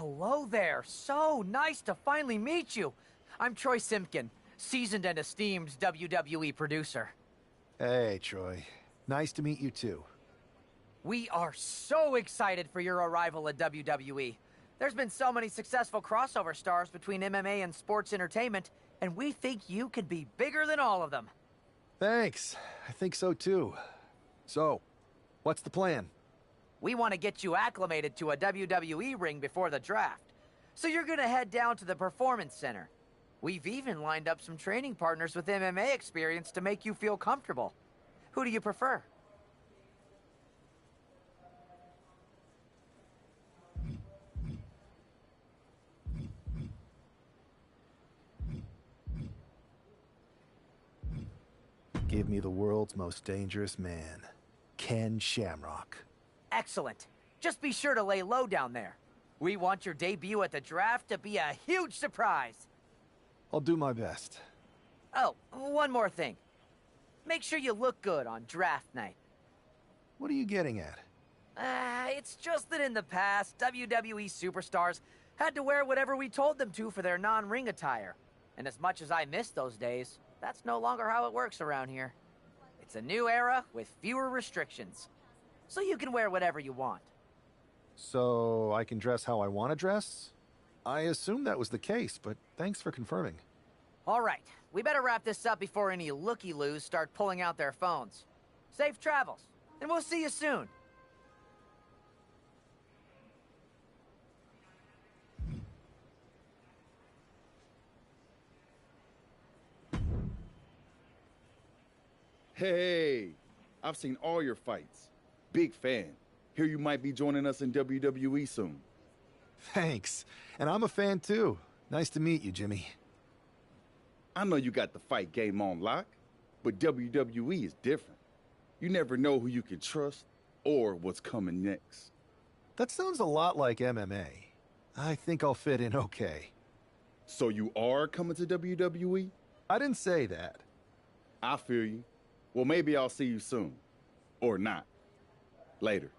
Hello there. So nice to finally meet you. I'm Troy Simpkin, seasoned and esteemed WWE producer. Hey, Troy. Nice to meet you too. We are so excited for your arrival at WWE. There's been so many successful crossover stars between MMA and sports entertainment, and we think you could be bigger than all of them. Thanks. I think so too. So, what's the plan? We want to get you acclimated to a WWE ring before the draft. So you're gonna head down to the Performance Center. We've even lined up some training partners with MMA experience to make you feel comfortable. Who do you prefer? Give me the world's most dangerous man, Ken Shamrock. Excellent. Just be sure to lay low down there. We want your debut at the draft to be a huge surprise. I'll do my best. Oh, one more thing. Make sure you look good on draft night. What are you getting at? It's just that in the past, WWE superstars had to wear whatever we told them to for their non-ring attire. And as much as I miss those days, that's no longer how it works around here. It's a new era with fewer restrictions. So you can wear whatever you want. So, I can dress how I want to dress? I assumed that was the case, but thanks for confirming. All right, we better wrap this up before any looky-loos start pulling out their phones. Safe travels, and we'll see you soon. Hey, I've seen all your fights. Big fan. Hear you might be joining us in WWE soon. Thanks. And I'm a fan too. Nice to meet you, Jimmy. I know you got the fight game on lock, but WWE is different. You never know who you can trust or what's coming next. That sounds a lot like MMA. I think I'll fit in okay. So you are coming to WWE? I didn't say that. I feel you. Well, maybe I'll see you soon. Or not. Later.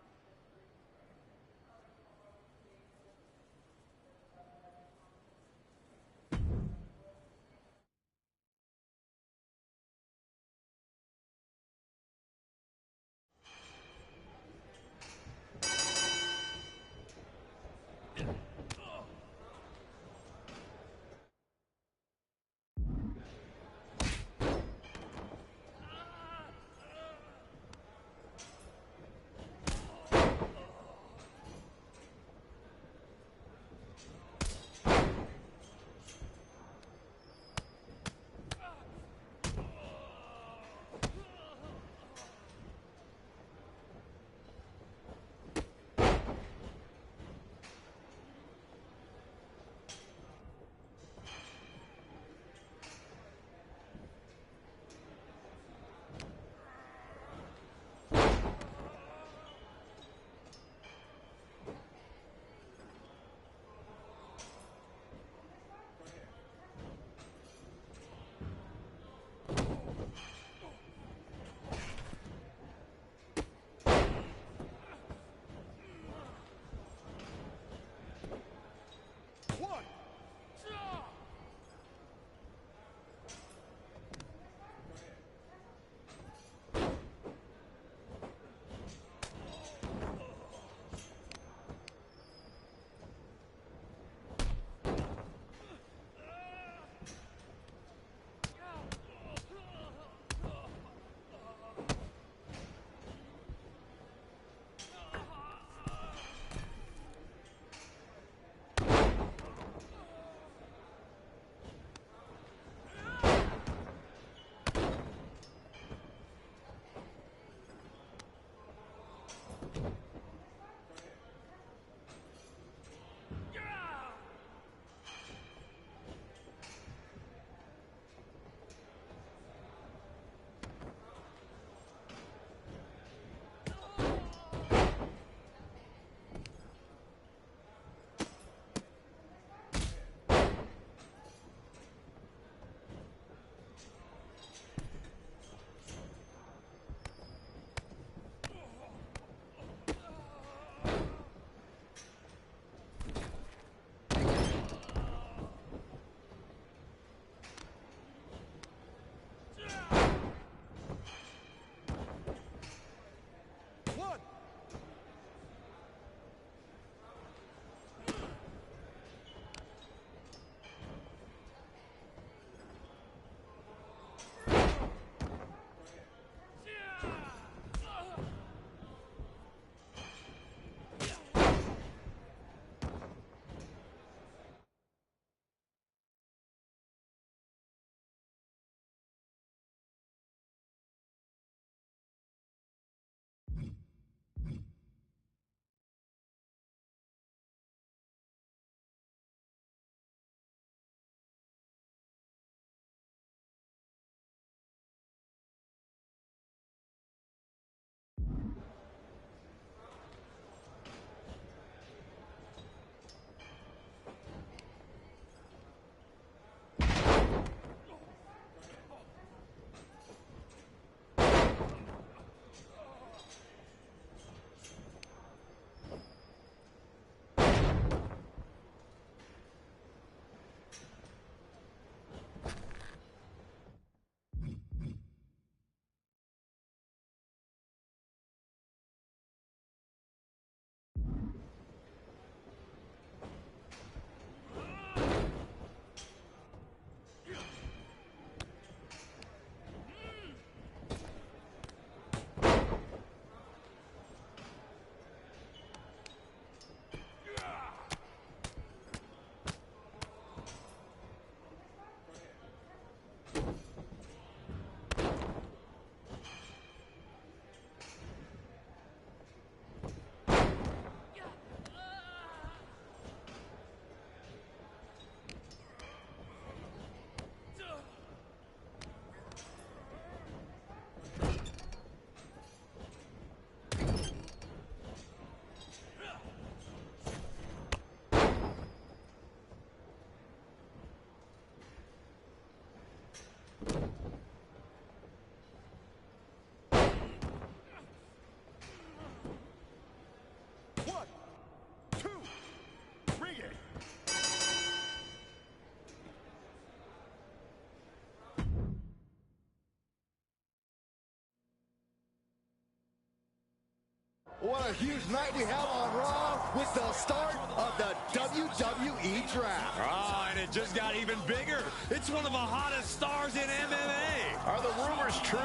What a huge night we have on Raw with the start of the WWE Draft. Oh, and it just got even bigger. It's one of the hottest stars in MMA. Are the rumors true?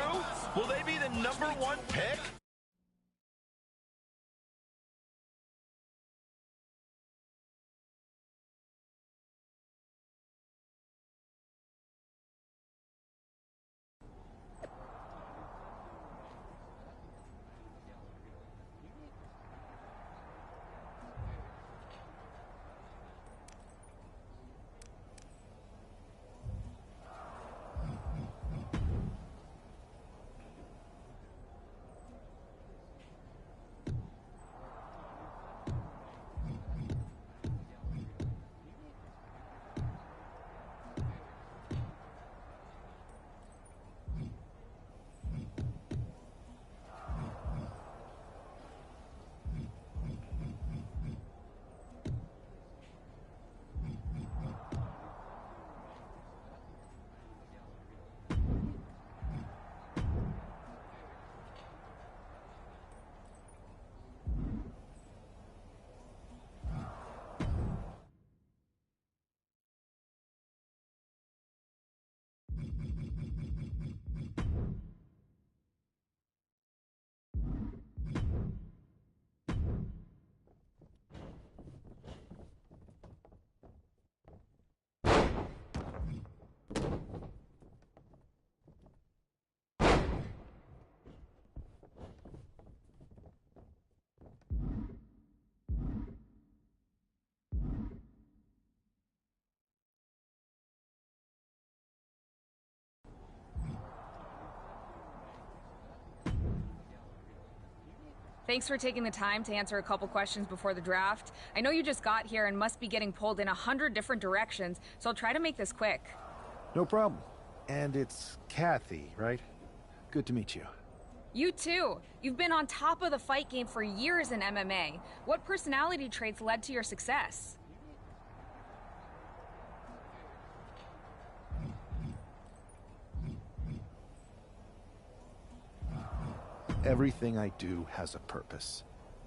Will they be the #1 pick? Thanks for taking the time to answer a couple questions before the draft. I know you just got here and must be getting pulled in 100 different directions, so I'll try to make this quick. No problem. And it's Kathy, right? Good to meet you. You too. You've been on top of the fight game for years in MMA. What personality traits led to your success? Everything I do has a purpose.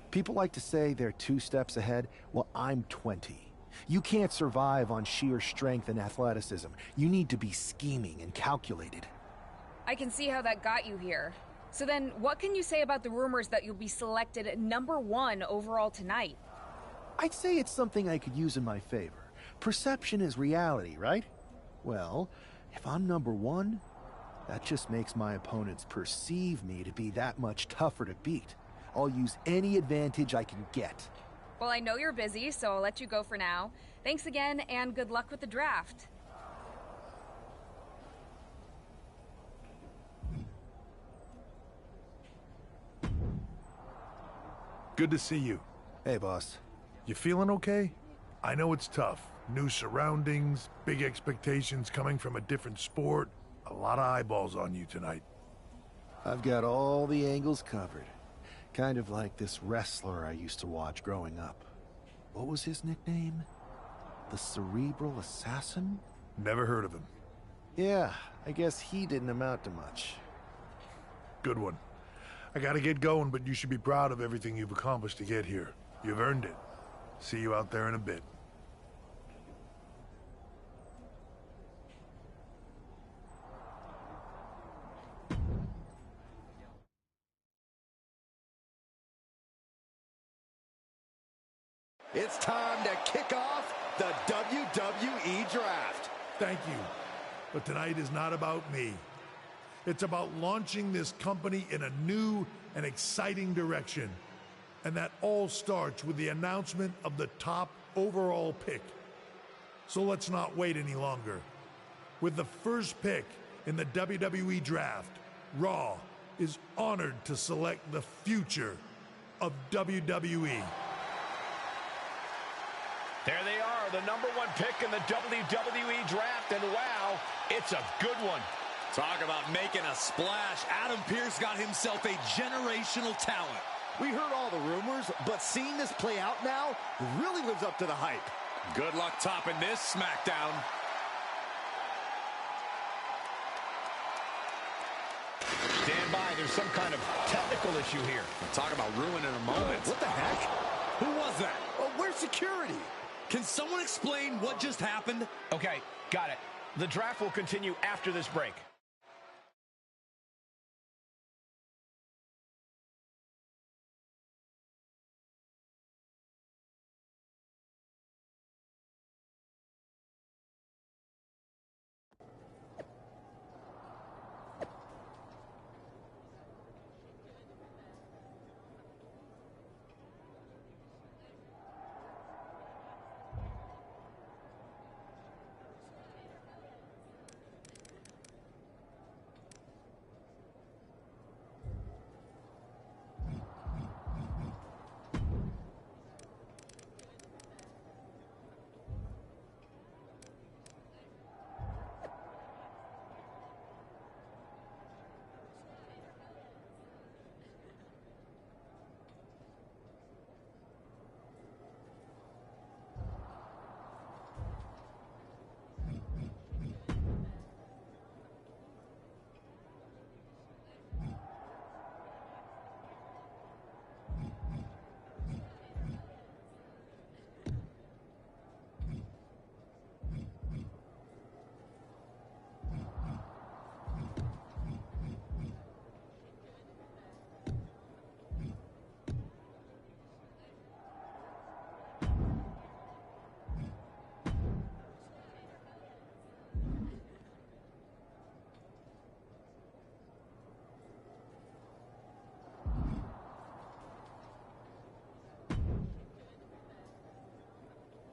People like to say they're 2 steps ahead. Well, I'm 20. You can't survive on sheer strength and athleticism. You need to be scheming and calculated. I can see how that got you here. So then, what can you say about the rumors that you'll be selected #1 overall tonight? I'd say it's something I could use in my favor. Perception is reality, right? Well, if I'm #1, that just makes my opponents perceive me to be that much tougher to beat. I'll use any advantage I can get. Well, I know you're busy, so I'll let you go for now. Thanks again, and good luck with the draft. Good to see you. Hey, boss. You feeling okay? I know it's tough. New surroundings, big expectations coming from a different sport. A lot of eyeballs on you tonight. I've got all the angles covered. Kind of like this wrestler I used to watch growing up. What was his nickname? The Cerebral Assassin? Never heard of him. Yeah, I guess he didn't amount to much. Good one. I gotta get going, but you should be proud of everything you've accomplished to get here. You've earned it. See you out there in a bit. It's time to kick off the WWE Draft. Thank you. But tonight is not about me. It's about launching this company in a new and exciting direction. And that all starts with the announcement of the top overall pick. So let's not wait any longer. With the first pick in the WWE Draft, Raw is honored to select the future of WWE. There they are, the #1 pick in the WWE Draft, and wow, it's a good one. Talk about making a splash. Adam Pearce got himself a generational talent. We heard all the rumors, but seeing this play out now really lives up to the hype. Good luck topping this SmackDown. Stand by. There's some kind of technical issue here. Talk about ruining a moment. What the heck? Who was that? Oh, where's security? Can someone explain what just happened? Okay, got it. The draft will continue after this break.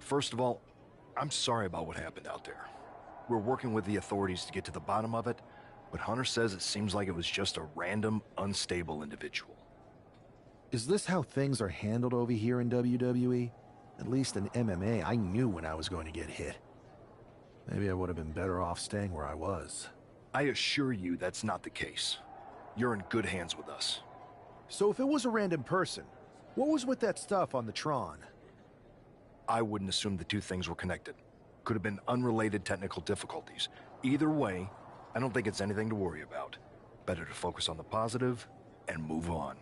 First of all, I'm sorry about what happened out there. We're working with the authorities to get to the bottom of it, but Hunter says it seems like it was just a random, unstable individual. Is this how things are handled over here in WWE? At least in MMA, I knew when I was going to get hit. Maybe I would have been better off staying where I was. I assure you that's not the case. You're in good hands with us. So if it was a random person, what was with that stuff on the Tron? I wouldn't assume the two things were connected. Could have been unrelated technical difficulties. Either way, I don't think it's anything to worry about. Better to focus on the positive and move on.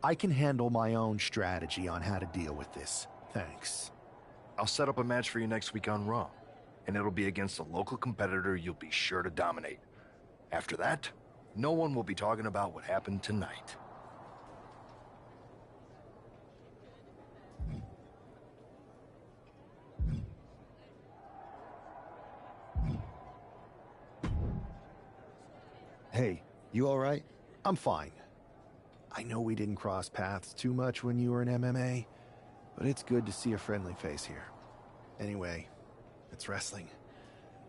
I can handle my own strategy on how to deal with this. Thanks. I'll set up a match for you next week on Raw, and it'll be against a local competitor you'll be sure to dominate. After that, no one will be talking about what happened tonight. Hey, you all right? I'm fine. I know we didn't cross paths too much when you were in MMA, but it's good to see a friendly face here. Anyway, it's wrestling.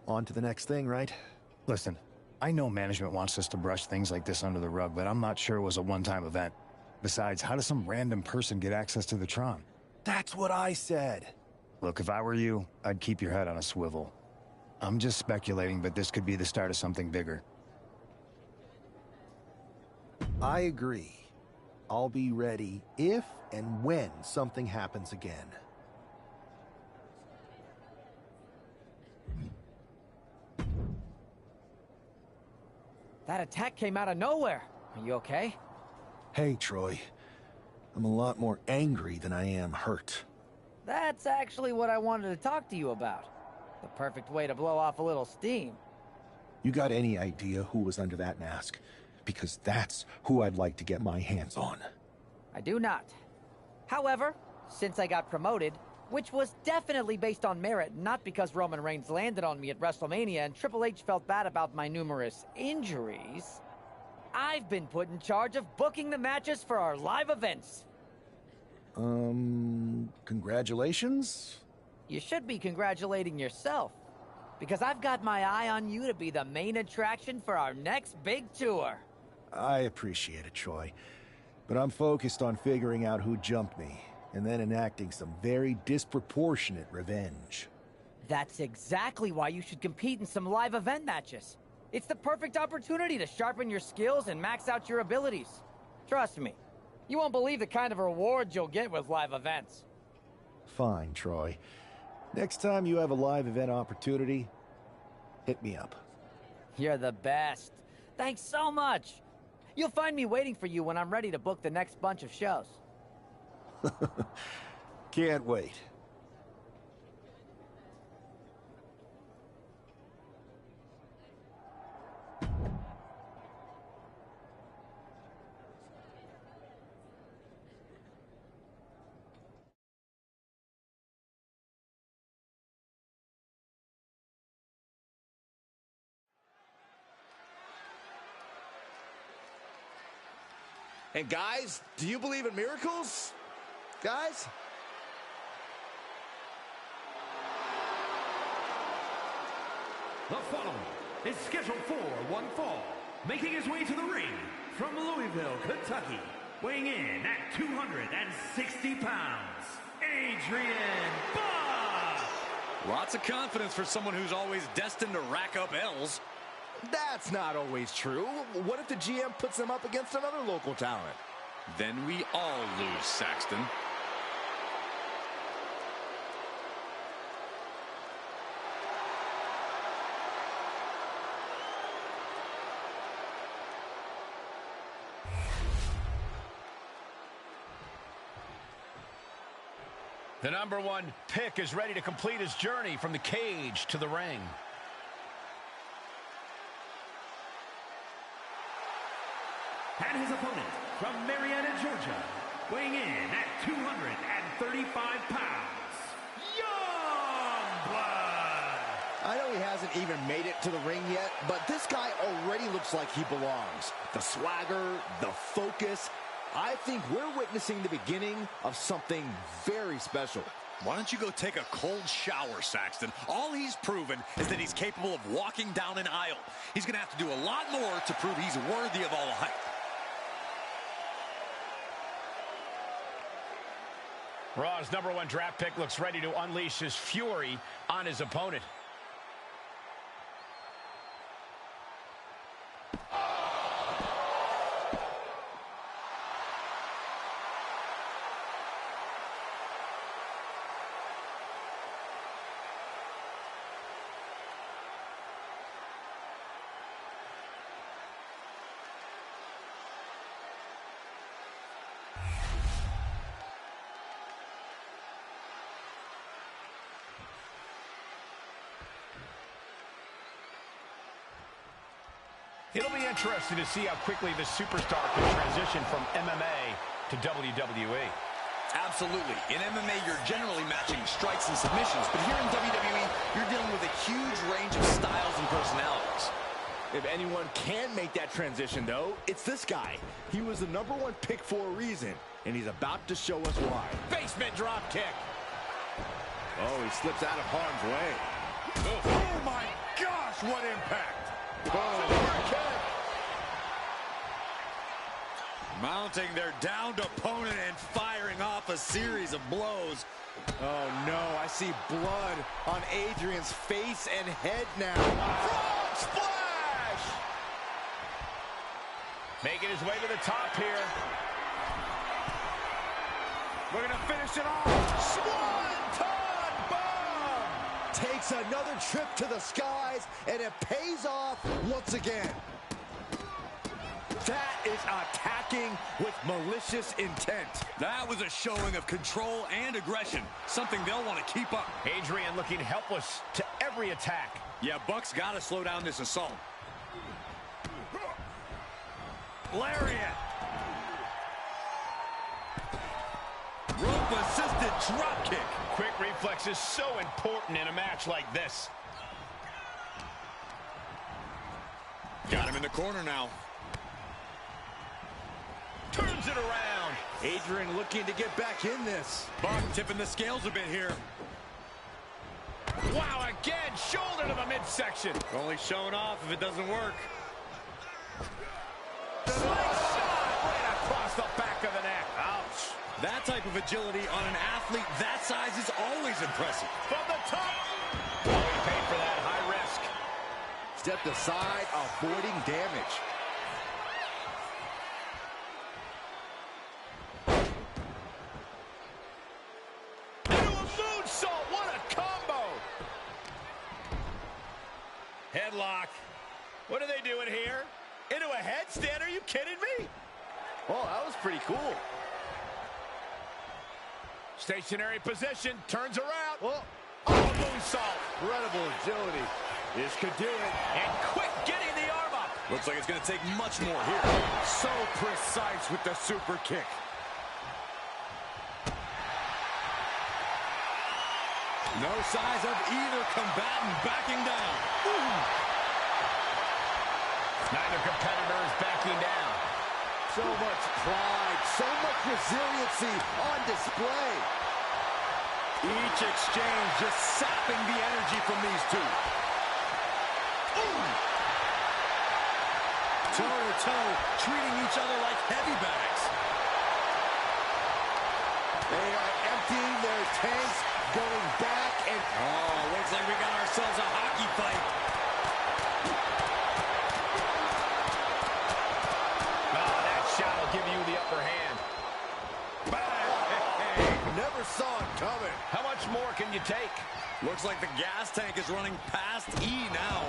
On to the next thing, right? Listen, I know management wants us to brush things like this under the rug, but I'm not sure it was a one-time event. Besides, how does some random person get access to the Tron? That's what I said. Look, if I were you, I'd keep your head on a swivel. I'm just speculating, but this could be the start of something bigger. I agree. I'll be ready if and when something happens again. That attack came out of nowhere. Are you okay? Hey, Troy. I'm a lot more angry than I am hurt. That's actually what I wanted to talk to you about. The perfect way to blow off a little steam. You got any idea who was under that mask? Because that's who I'd like to get my hands on. I do not. However, since I got promoted, which was definitely based on merit, not because Roman Reigns landed on me at WrestleMania and Triple H felt bad about my numerous injuries, I've been put in charge of booking the matches for our live events. Congratulations? You should be congratulating yourself, because I've got my eye on you to be the main attraction for our next big tour. I appreciate it, Troy. But I'm focused on figuring out who jumped me, and then enacting some very disproportionate revenge. That's exactly why you should compete in some live event matches. It's the perfect opportunity to sharpen your skills and max out your abilities. Trust me, you won't believe the kind of rewards you'll get with live events. Fine, Troy. Next time you have a live event opportunity, hit me up. You're the best. Thanks so much. You'll find me waiting for you when I'm ready to book the next bunch of shows. Can't wait. And guys, do you believe in miracles? Guys? The following is scheduled for one fall, making his way to the ring from Louisville, Kentucky, weighing in at 260 pounds, Adrian Bach! Lots of confidence for someone who's always destined to rack up L's. That's not always true. What if the GM puts them up against another local talent? Then we all lose, Saxton. The #1 pick is ready to complete his journey from the cage to the ring. And his opponent from Marietta, Georgia, weighing in at 235 pounds, Youngblood! I know he hasn't even made it to the ring yet, but this guy already looks like he belongs. The swagger, the focus. I think we're witnessing the beginning of something very special. Why don't you go take a cold shower, Saxton? All he's proven is that he's capable of walking down an aisle. He's going to have to do a lot more to prove he's worthy of all the hype. Raw's #1 draft pick looks ready to unleash his fury on his opponent. It'll be interesting to see how quickly the superstar can transition from MMA to WWE. Absolutely. In MMA, you're generally matching strikes and submissions, but here in WWE, you're dealing with a huge range of styles and personalities. If anyone can make that transition, though, it's this guy. He was the #1 pick for a reason, and he's about to show us why. Basement drop kick. Oh, he slips out of harm's way. Oh my gosh, what impact! Mounting their downed opponent and firing off a series of blows. Oh no, I see blood on Adrian's face and head now. Frog splash! Making his way to the top here. We're gonna finish it off. Swanton bomb! Takes another trip to the skies, and it pays off once again. That is attacking with malicious intent. That was a showing of control and aggression, something they'll want to keep up. Adrian looking helpless to every attack. Yeah, Buck's got to slow down this assault. Lariat. Rope-assisted dropkick. Quick reflex is so important in a match like this. Got him in the corner now. Turns it around. Adrian looking to get back in this. Buck tipping the scales a bit here. Wow, again, shoulder to the midsection. Only showing off if it doesn't work. Slingshot right across the back of the neck. Ouch. That type of agility on an athlete that size is always impressive. From the top. Well, he paid for that high risk. Stepped aside, avoiding damage. Headlock. What are they doing here? into a headstand. Are you kidding me? Oh, that was pretty cool. Stationary position, turns around. Oh, moonsault. incredible agility. This could do it. And quick getting the arm up. Looks like it's going to take much more here. So precise with the super kick. No signs of either combatant backing down. Neither competitor is backing down. So much pride, so much resiliency on display. Each exchange just sapping the energy from these two. Toe-to-toe, treating each other like heavy bags. They are emptying their tanks, going back and... Oh, looks like we got ourselves a hockey fight. Oh, that shot will give you the upper hand. Bang! Never saw it coming. How much more can you take? Looks like the gas tank is running past E now.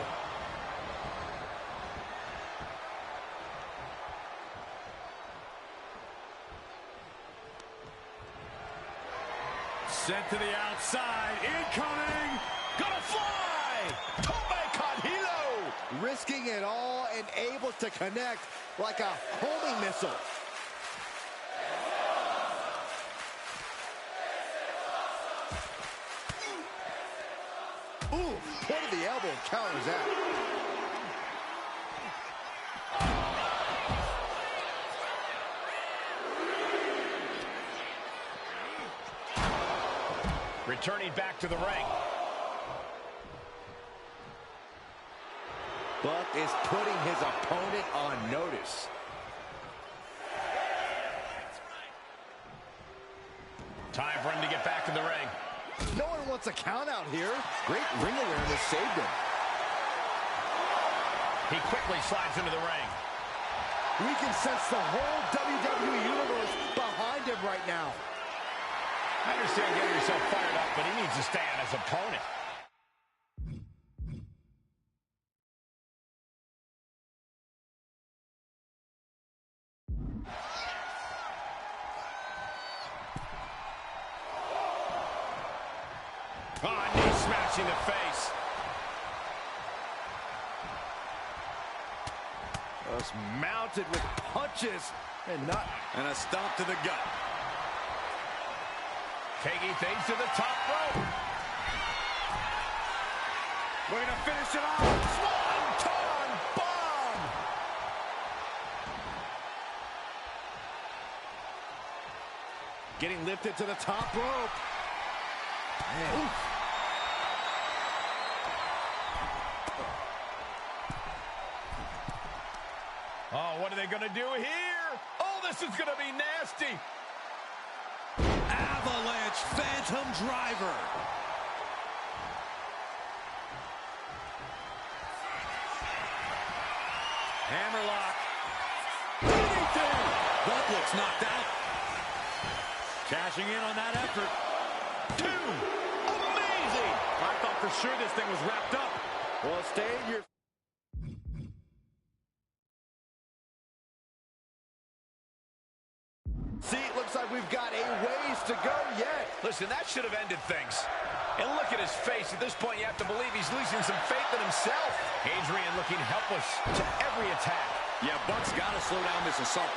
Sent to the outside. Incoming. Gonna fly! Tome con hilo! Risking it all and able to connect like a homing missile. Ooh, point of the elbow counters that. Returning back to the ring. Buck is putting his opponent on notice. Time for him to get back in the ring. No one wants a count out here. Great ring awareness saved him. He quickly slides into the ring. We can sense the whole WWE Universe behind him right now. I understand getting yourself fired up, but he needs to stay on his opponent. Oh, knee smashing the face. Just mounted with punches and not... And a stomp to the gut. Taking things to the top rope. We're going to finish it off. Swanton bomb. Getting lifted to the top rope. Oh, what are they going to do here? Oh, this is going to be nasty. Avalanche Phantom Driver. Hammerlock. Buck looks knocked out. Cashing in on that effort. Two. Amazing. I thought for sure this thing was wrapped up. Well, stay in your... See, it looks like we've got a ways to go yet. Listen, that should have ended things. And look at his face. At this point, you have to believe he's losing some faith in himself. Adrian looking helpless to every attack. Yeah, Buck's got to slow down this assault.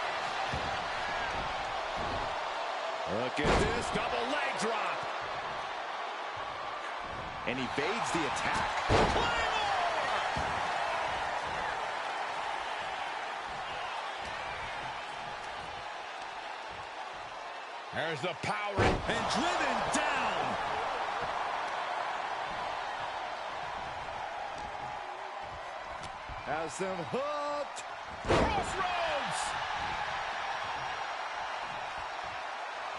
Look at this. Double leg drop. And evades the attack. There's the power. And driven down. Has them hooked. Crossroads.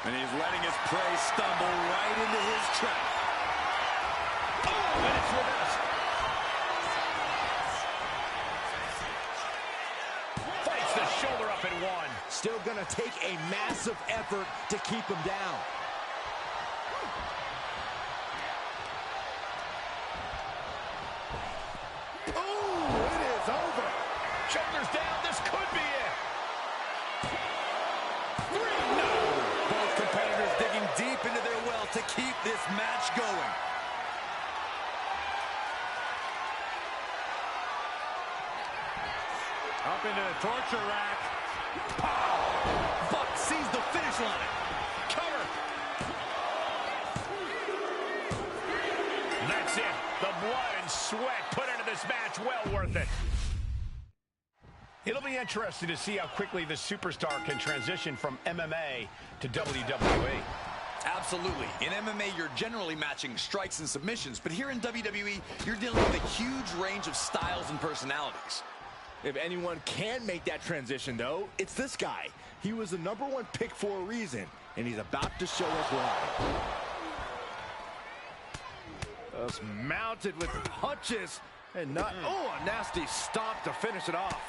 And he's letting his prey stumble right into his trap. Oh, and it's reversed. Fights the shoulder up in one. Still going to take a massive effort to keep him down. Ooh, it is over. Shoulders down, into the torture rack. Oh! Buck sees the finish line. Cover. That's it. The blood and sweat put into this match, well worth it. It'll be interesting to see how quickly the superstar can transition from MMA to WWE. Absolutely. In MMA, you're generally matching strikes and submissions, but here in WWE, you're dealing with a huge range of styles and personalities. If anyone can make that transition, though, it's this guy. He was the #1 pick for a reason, and he's about to show us why. Just mounted with punches and not... Oh, a nasty stop to finish it off.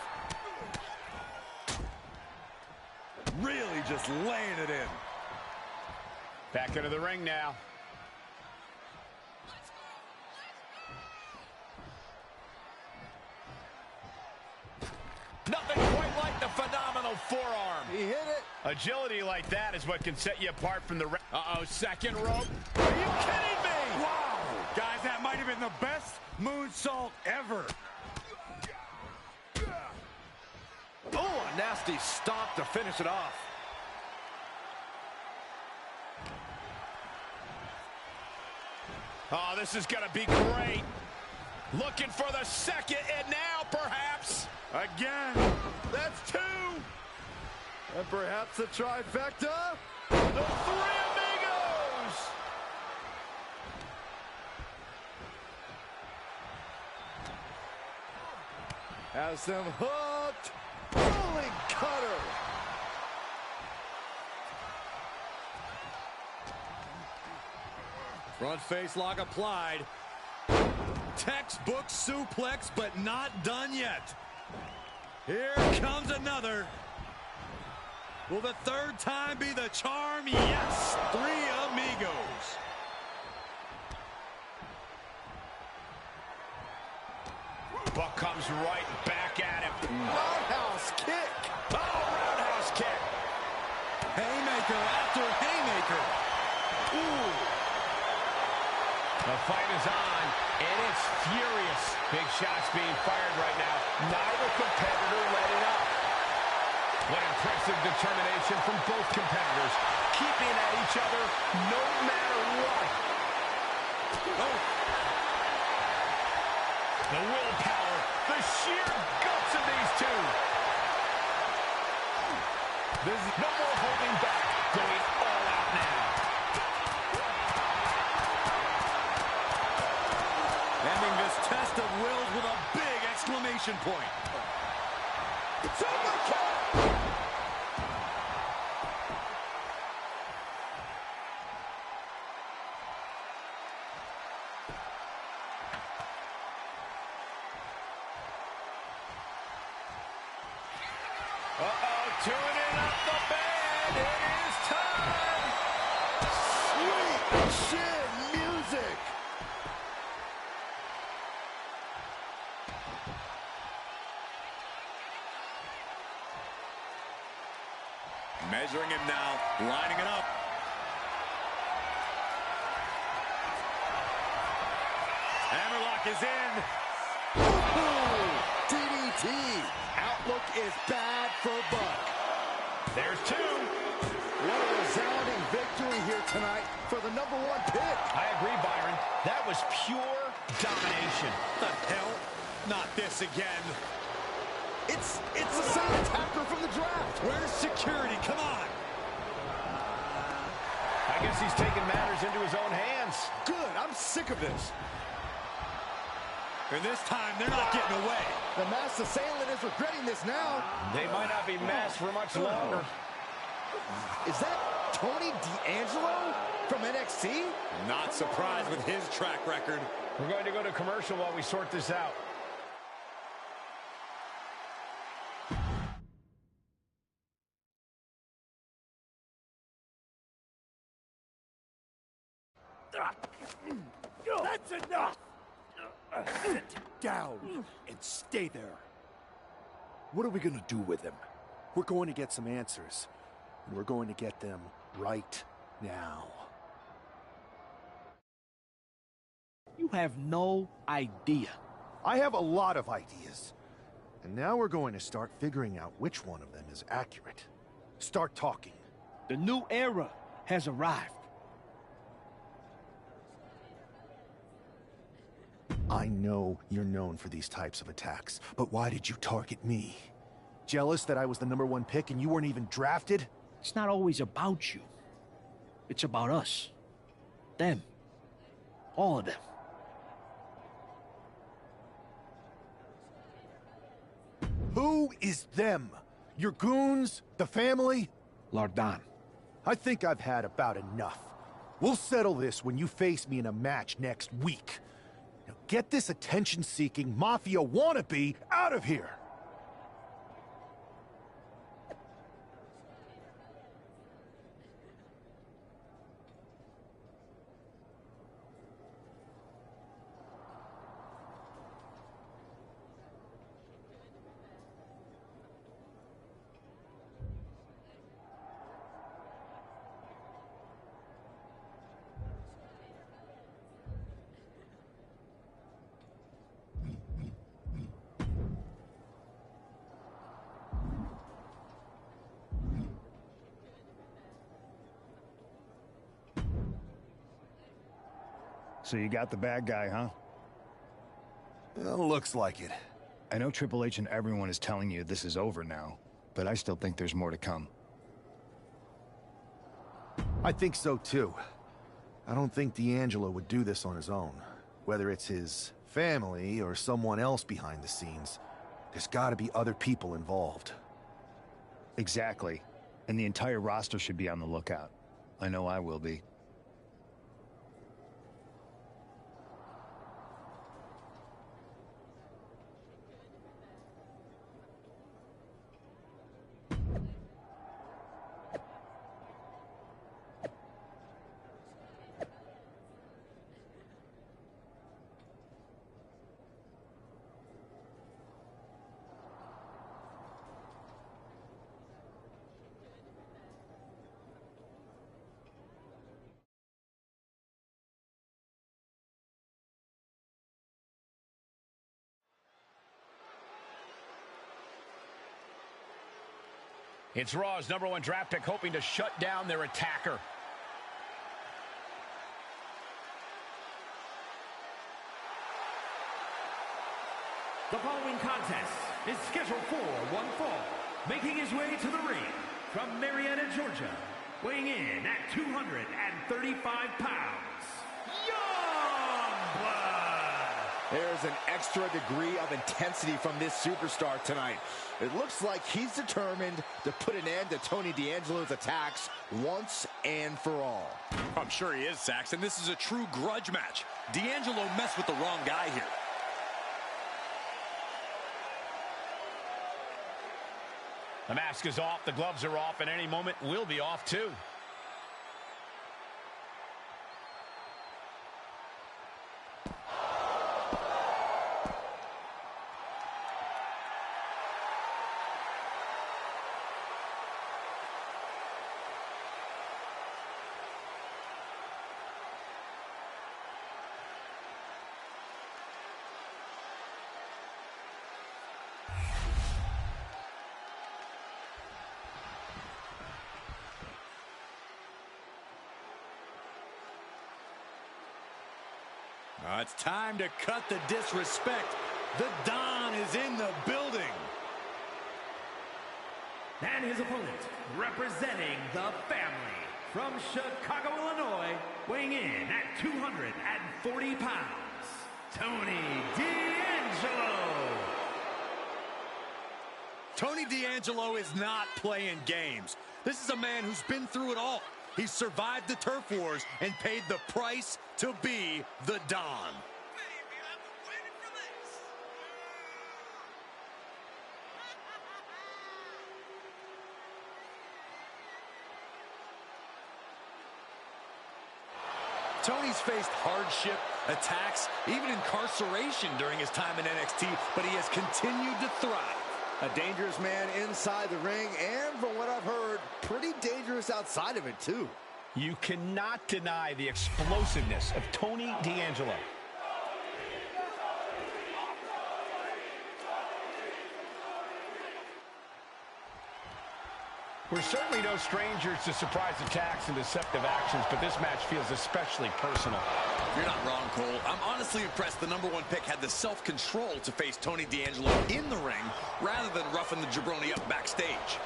Really just laying it in. Back into the ring now. Nothing quite like the phenomenal forearm. He hit it. Agility like that is what can set you apart from the rest. Uh-oh, second rope. Are you kidding me? Wow! Guys, that might have been the best moonsault ever. Oh, a nasty stop to finish it off. Oh, this is going to be great. Looking for the second, and now perhaps. Again. That's 2. And perhaps the trifecta. The 3 amigos. Has them hooked. Rolling cutter. Front face lock applied. Textbook suplex, but not done yet. Here comes another. Will the third time be the charm? Yes, 3 amigos. Buck comes right back at him. Roundhouse kick. Oh, roundhouse kick. Haymaker after haymaker. Ooh. The fight is on, and it's furious. Big shots being fired right now. Neither competitor letting up. What impressive determination from both competitors, keeping at each other no matter what. Oh. The willpower, the sheer guts of these two. There's no more holding back, going all out now. Ending this test of wills with a big exclamation point. It's overkill. Uh-oh, tuning up the band. It is time. Sweet chin music. Measuring him now, lining it up. Hammerlock is in. Ooh, DDT. Outlook is bad for Buck. There's 2. What a resounding victory here tonight for the #1 pick. I agree, Byron. That was pure domination. The hell? Not this again. It's a silent tacker from the draft. Where's security? Come on. I guess he's taking matters into his own hands. Good. I'm sick of this. And this time, they're not getting away. The masked assailant is regretting this now. They might not be masked for much longer. Is that Tony D'Angelo from NXT? Not surprised with his track record. We're going to go to commercial while we sort this out. That's enough! Sit down and stay there. What are we going to do with him? We're going to get some answers, and we're going to get them right now. You have no idea. I have a lot of ideas. And now we're going to start figuring out which one of them is accurate. Start talking. The new era has arrived. I know you're known for these types of attacks, but why did you target me? Jealous that I was the #1 pick and you weren't even drafted? It's not always about you. It's about us. Them. All of them. Who is them? Your goons? The family? Lardan. I think I've had about enough. We'll settle this when you face me in a match next week. Now get this attention-seeking mafia wannabe out of here! So you got the bad guy, huh? Well, looks like it. I know Triple H and everyone is telling you this is over now, but I still think there's more to come. I think so too. I don't think D'Angelo would do this on his own. Whether it's his family or someone else behind the scenes, there's gotta be other people involved. Exactly. And the entire roster should be on the lookout. I know I will be. It's Raw's #1 draft pick hoping to shut down their attacker. The following contest is scheduled for one fall. Making his way to the ring from Marietta, Georgia, weighing in at 235 pounds, Young Blood. There's an extra degree of intensity from this superstar tonight. It looks like he's determined to put an end to Tony D'Angelo's attacks once and for all. I'm sure he is, Saxon. This is a true grudge match. D'Angelo messed with the wrong guy here. The mask is off, the gloves are off, and any moment we'll be off too. It's time to cut the disrespect. The Don is in the building. And his opponent, representing the family, from Chicago, Illinois, weighing in at 240 pounds, Tony D'Angelo. Tony D'Angelo is not playing games. This is a man who's been through it all. He's survived the turf wars and paid the price to be the Don. Baby, I've been waiting for this. Tony's faced hardship, attacks, even incarceration during his time in NXT, but he has continued to thrive. A dangerous man inside the ring, and from what I've heard, pretty dangerous outside of it, too. You cannot deny the explosiveness of Tony D'Angelo. We're certainly no strangers to surprise attacks and deceptive actions, but this match feels especially personal. You're not wrong, Cole. I'm honestly impressed the #1 pick had the self-control to face Tony D'Angelo in the ring rather than roughing the jabroni up backstage.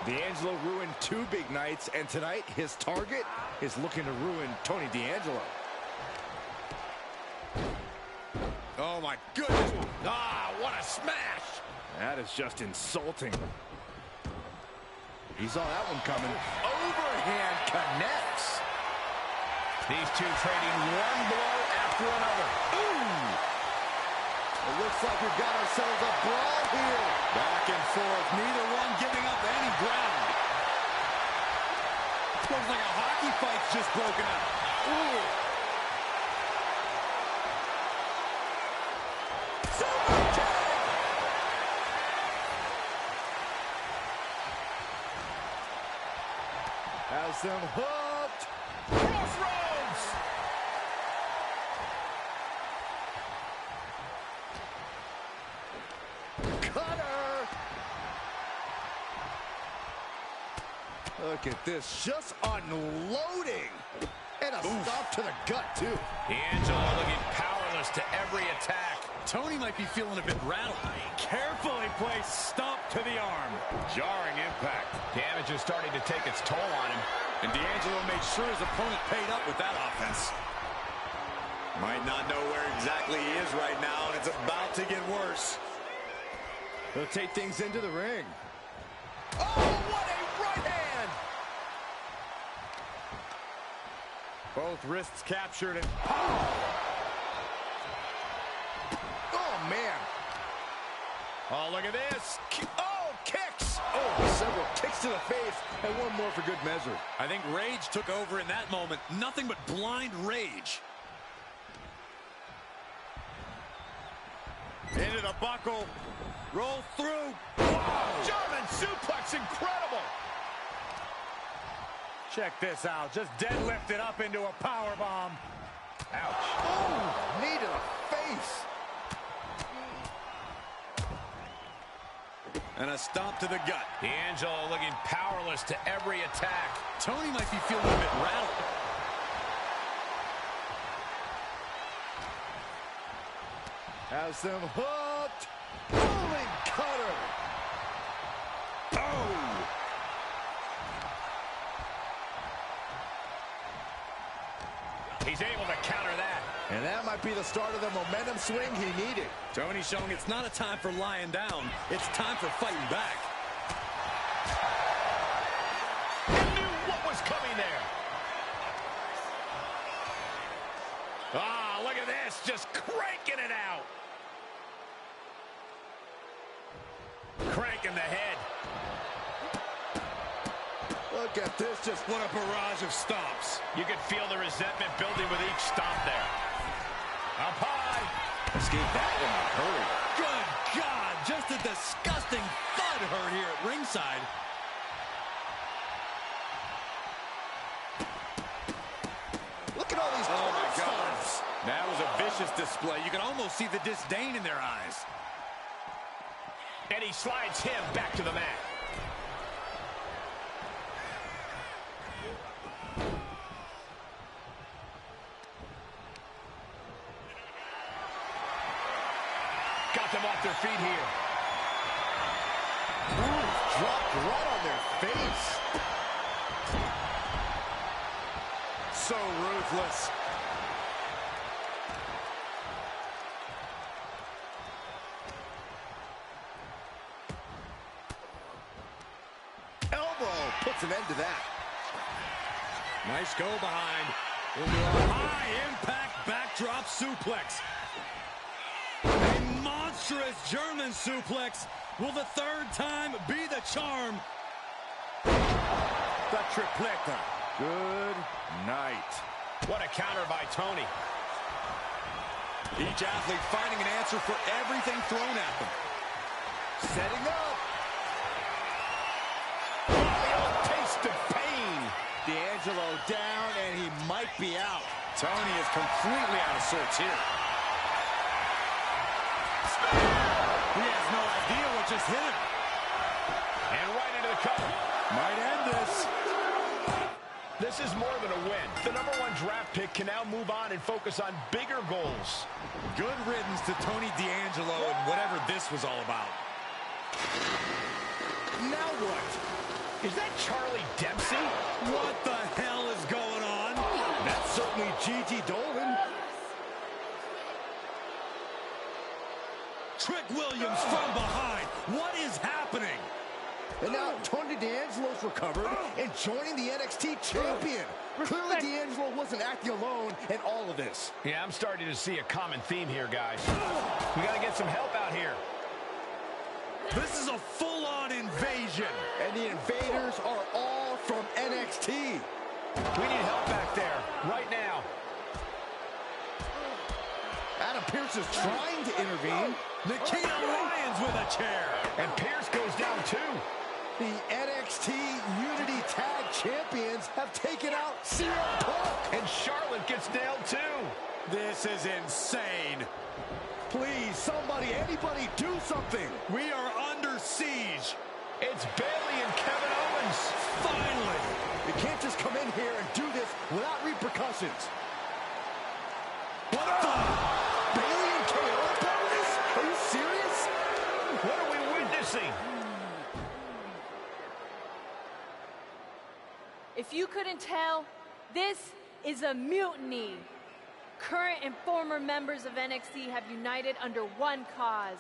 D'Angelo ruined 2 big nights, and tonight his target is looking to ruin Tony D'Angelo. Oh, my goodness. Ah, what a smash. That is just insulting. He saw that one coming. Overhand connects. These two trading one blow after another. Ooh! It looks like we've got ourselves a brawl here. Back and forth, neither one giving up any ground. Looks like a hockey fight's just broken out. Ooh! Has them hooked. Crossroads. Cutter. Look at this, just unloading. And a stop to the gut, too. D'Angelo looking powerless to every attack. Tony might be feeling a bit rattled. Carefully placed stomp to the arm. Jarring impact. Damage is starting to take its toll on him. And D'Angelo made sure his opponent paid up with that offense. Might not know where exactly he is right now, and it's about to get worse. They'll take things into the ring. Oh, what a right hand! Both wrists captured and pow! Oh, man. Oh, look at this. Oh, kicks. Oh, several kicks to the face, and one more for good measure. I think rage took over in that moment. Nothing but blind rage. Into the buckle. Roll through. Wow. German suplex, incredible. Check this out. Just deadlifted up into a power bomb. Ouch. Oh, knee to the face. And a stomp to the gut. D'Angelo looking powerless to every attack. Tony might be feeling a bit rattled. Has them hooked. Rolling cutter. Oh! He's able to counter that. And that might be the start of the momentum swing he needed. Tony showing it's not a time for lying down. It's time for fighting back. He knew what was coming there. Ah, look at this. Just cranking it out. Cranking the head. Look at this, just What a barrage of stomps. You could feel the resentment building with each stomp there. Up high. Escape that in a hurry. Good God, just a disgusting thud hurt here at ringside. look at all these Oh, my curb God. stomps. That was a vicious display. You can almost see the disdain in their eyes. And he slides him back to the mat. Got them off their feet here. Ooh, dropped right on their face. So ruthless. Elbow puts an end to that. Nice go behind. Into a high-impact backdrop suplex. A monstrous German suplex. Will the third time be the charm? The tripleta. Good night. What a counter by Tony. Each athlete finding an answer for everything thrown at them. Setting up. Oh, taste of pain. D'Angelo down, and he might be out. Tony is completely out of sorts here. He has no idea what just hit him. And right into the cover. Might end this. This is more than a win. The #1 draft pick can now move on and focus on bigger goals. Good riddance to Tony D'Angelo and whatever this was all about. Now what? Is that Charlie Dempsey? What the hell is going on? That's certainly Gigi Dolan. Trick Williams from behind. What is happening? And now Tony D'Angelo's recovered and joining the NXT champion. Clearly D'Angelo wasn't acting alone in all of this. Yeah, I'm starting to see a common theme here, guys. We got to get some help out here. This is a full-on invasion. And the invaders are all from NXT. We need help back there, right now. Adam Pearce is trying to intervene. Nikita Lyons with a chair. And Pearce goes down too. The NXT Unity Tag Champions have taken out CM Punk. And Charlotte gets nailed too. This is insane. Please, somebody, anybody, do something. We are under siege. It's Bayley and Kevin Owens. Finally. You can't just come in here and do this without repercussions. What the? Bayley and KO bonus? Are you serious? What are we witnessing? If you couldn't tell, this is a mutiny. Current and former members of NXT have united under one cause.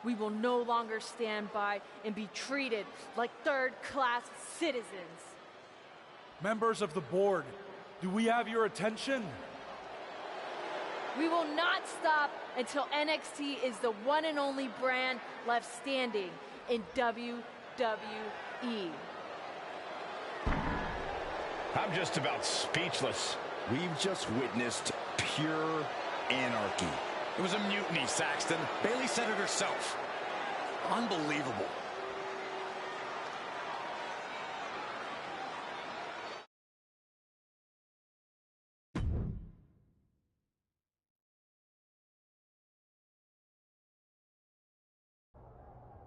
We will no longer stand by and be treated like third-class citizens. Members of the board, do we have your attention? We will not stop until NXT is the one and only brand left standing in WWE. I'm just about speechless. We've just witnessed pure anarchy. It was a mutiny, Saxton. Bayley said it herself. Unbelievable.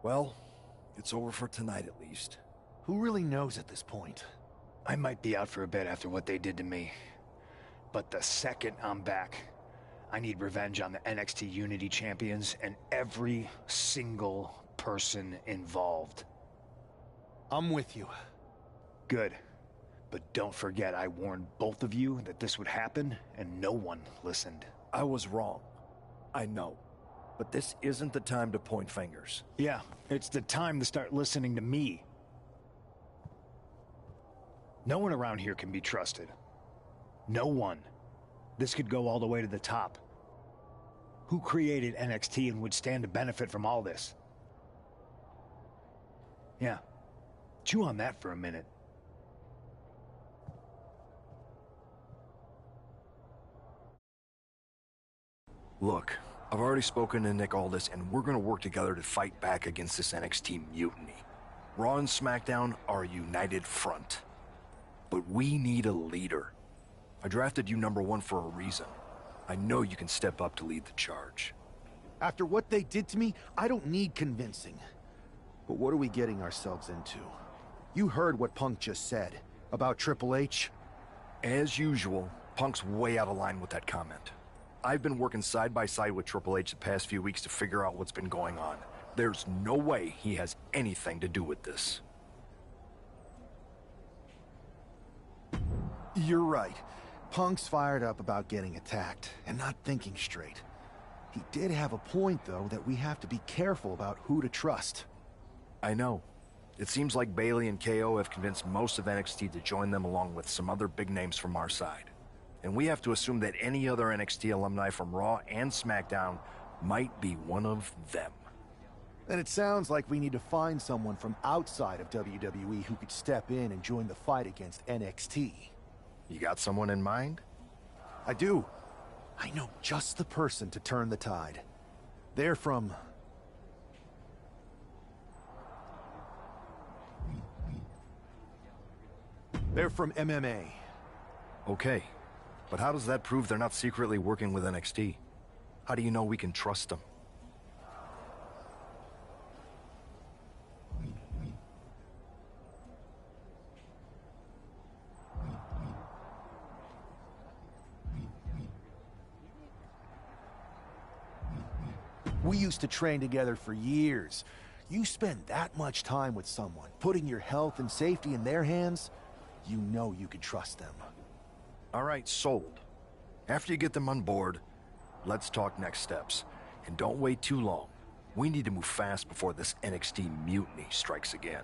Well, it's over for tonight at least. Who really knows at this point? I might be out for a bit after what they did to me. But the second I'm back, I need revenge on the NXT Unity Champions and every single person involved. I'm with you. Good. But don't forget I warned both of you that this would happen, and no one listened. I was wrong. I know. But this isn't the time to point fingers. Yeah, it's the time to start listening to me. No one around here can be trusted. No one. This could go all the way to the top. Who created NXT and would stand to benefit from all this? Yeah. Chew on that for a minute. Look, I've already spoken to Nick Aldis, and we're gonna work together to fight back against this NXT mutiny. Raw and SmackDown are a united front. But we need a leader. I drafted you #1 for a reason. I know you can step up to lead the charge. After what they did to me, I don't need convincing. But what are we getting ourselves into? You heard what Punk just said about Triple H. As usual, Punk's way out of line with that comment. I've been working side by side with Triple H the past few weeks to figure out what's been going on. There's no way he has anything to do with this. You're right. Punk's fired up about getting attacked and not thinking straight. He did have a point, though, that we have to be careful about who to trust. I know. It seems like Bayley and KO have convinced most of NXT to join them along with some other big names from our side. And we have to assume that any other NXT alumni from Raw and SmackDown might be one of them. Then it sounds like we need to find someone from outside of WWE who could step in and join the fight against NXT. You got someone in mind? I do. I know just the person to turn the tide. They're from... They're from MMA. Okay. But how does that prove they're not secretly working with NXT? How do you know we can trust them? We used to train together for years. You spend that much time with someone, putting your health and safety in their hands, you know you can trust them. All right, sold. After you get them on board, let's talk next steps. And don't wait too long. We need to move fast before this NXT mutiny strikes again.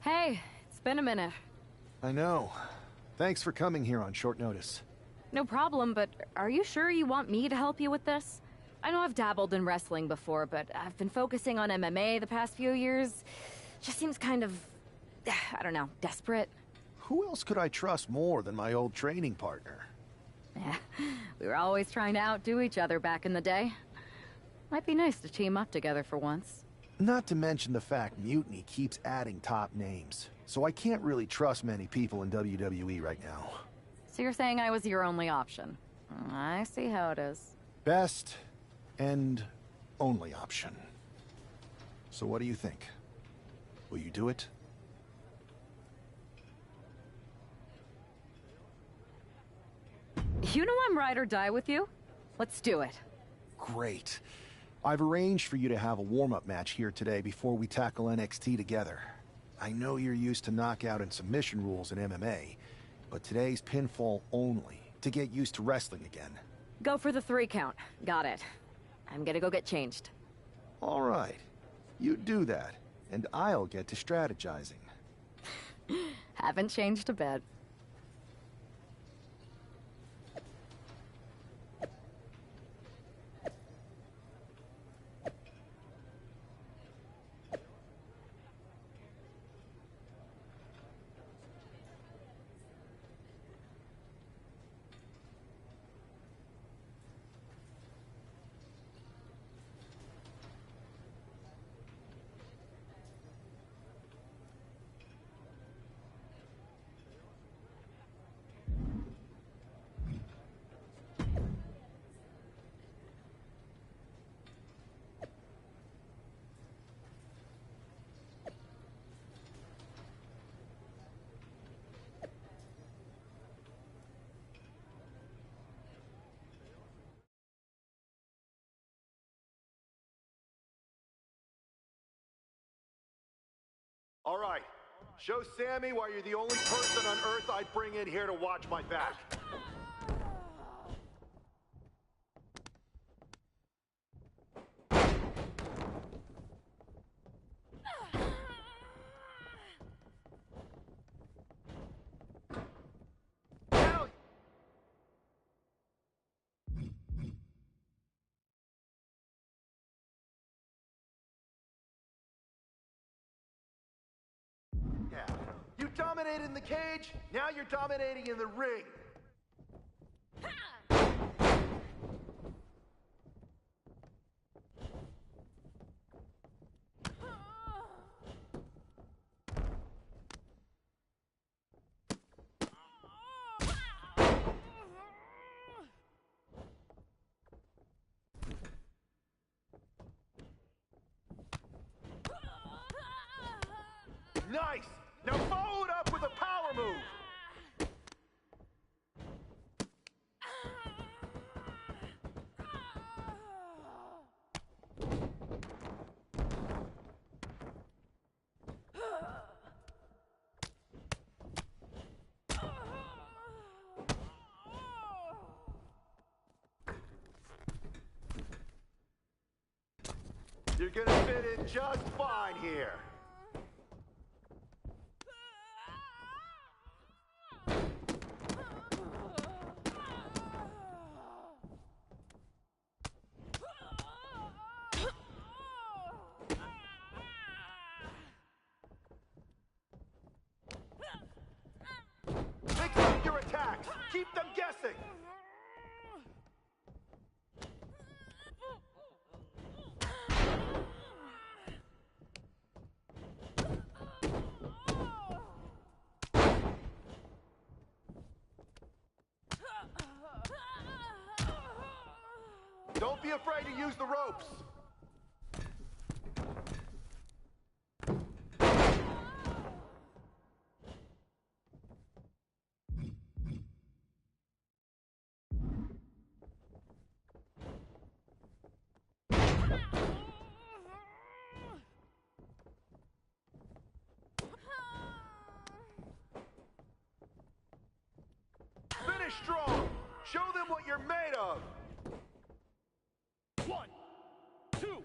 Hey, it's been a minute. I know. Thanks for coming here on short notice. No problem, but are you sure you want me to help you with this? I know I've dabbled in wrestling before, but I've been focusing on MMA the past few years. Just seems kind of, I don't know, desperate. Who else could I trust more than my old training partner? Yeah, we were always trying to outdo each other back in the day. Might be nice to team up together for once. Not to mention the fact Mutiny keeps adding top names, so I can't really trust many people in WWE right now. So you're saying I was your only option? I see how it is. Best and only option. So what do you think? Will you do it? You know I'm ride or die with you. Let's do it. Great. I've arranged for you to have a warm-up match here today before we tackle NXT together. I know you're used to knockout and submission rules in MMA, but today's pinfall only, to get used to wrestling again. Go for the 3 count. Got it. I'm gonna go get changed. All right. You do that, and I'll get to strategizing. Haven't changed a bit. All right. Show Sammy why you're the only person on Earth I'd bring in here to watch my back. Yeah. You dominated in the cage, now you're dominating in the ring. Nice! Now follow it up with a power move! You're gonna fit in just fine here. Mix up your attacks. Keep them guessing. Don't be afraid to use the ropes. Finish strong. Show them what you're made of. 1, 2.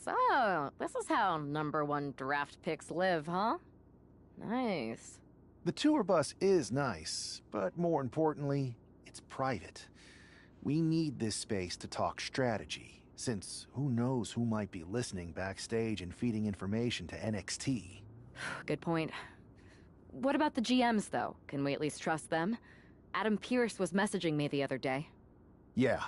So, this is how #1 draft picks live, huh? Nice. The tour bus is nice, but more importantly, it's private. We need this space to talk strategy, since who knows who might be listening backstage and feeding information to NXT. Good point. What about the GMs, though? Can we at least trust them? Adam Pearce was messaging me the other day. Yeah,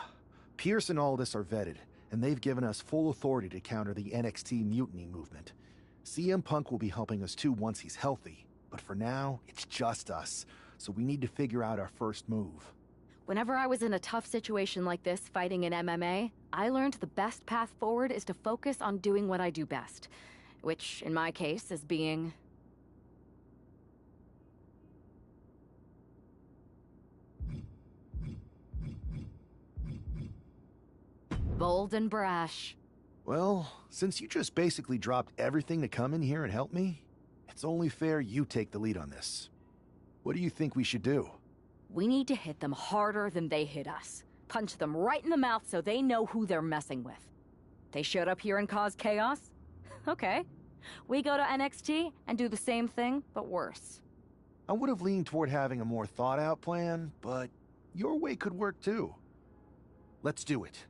Pierce and Aldis are vetted, and they've given us full authority to counter the NXT mutiny movement. CM Punk will be helping us too once he's healthy, but for now, it's just us, so we need to figure out our first move. Whenever I was in a tough situation like this fighting in MMA, I learned the best path forward is to focus on doing what I do best. Which, in my case, is being... bold and brash. Well, since you just basically dropped everything to come in here and help me, it's only fair you take the lead on this. What do you think we should do? We need to hit them harder than they hit us. Punch them right in the mouth so they know who they're messing with. They showed up here and caused chaos? Okay. We go to NXT and do the same thing, but worse. I would have leaned toward having a more thought-out plan, but your way could work too. Let's do it.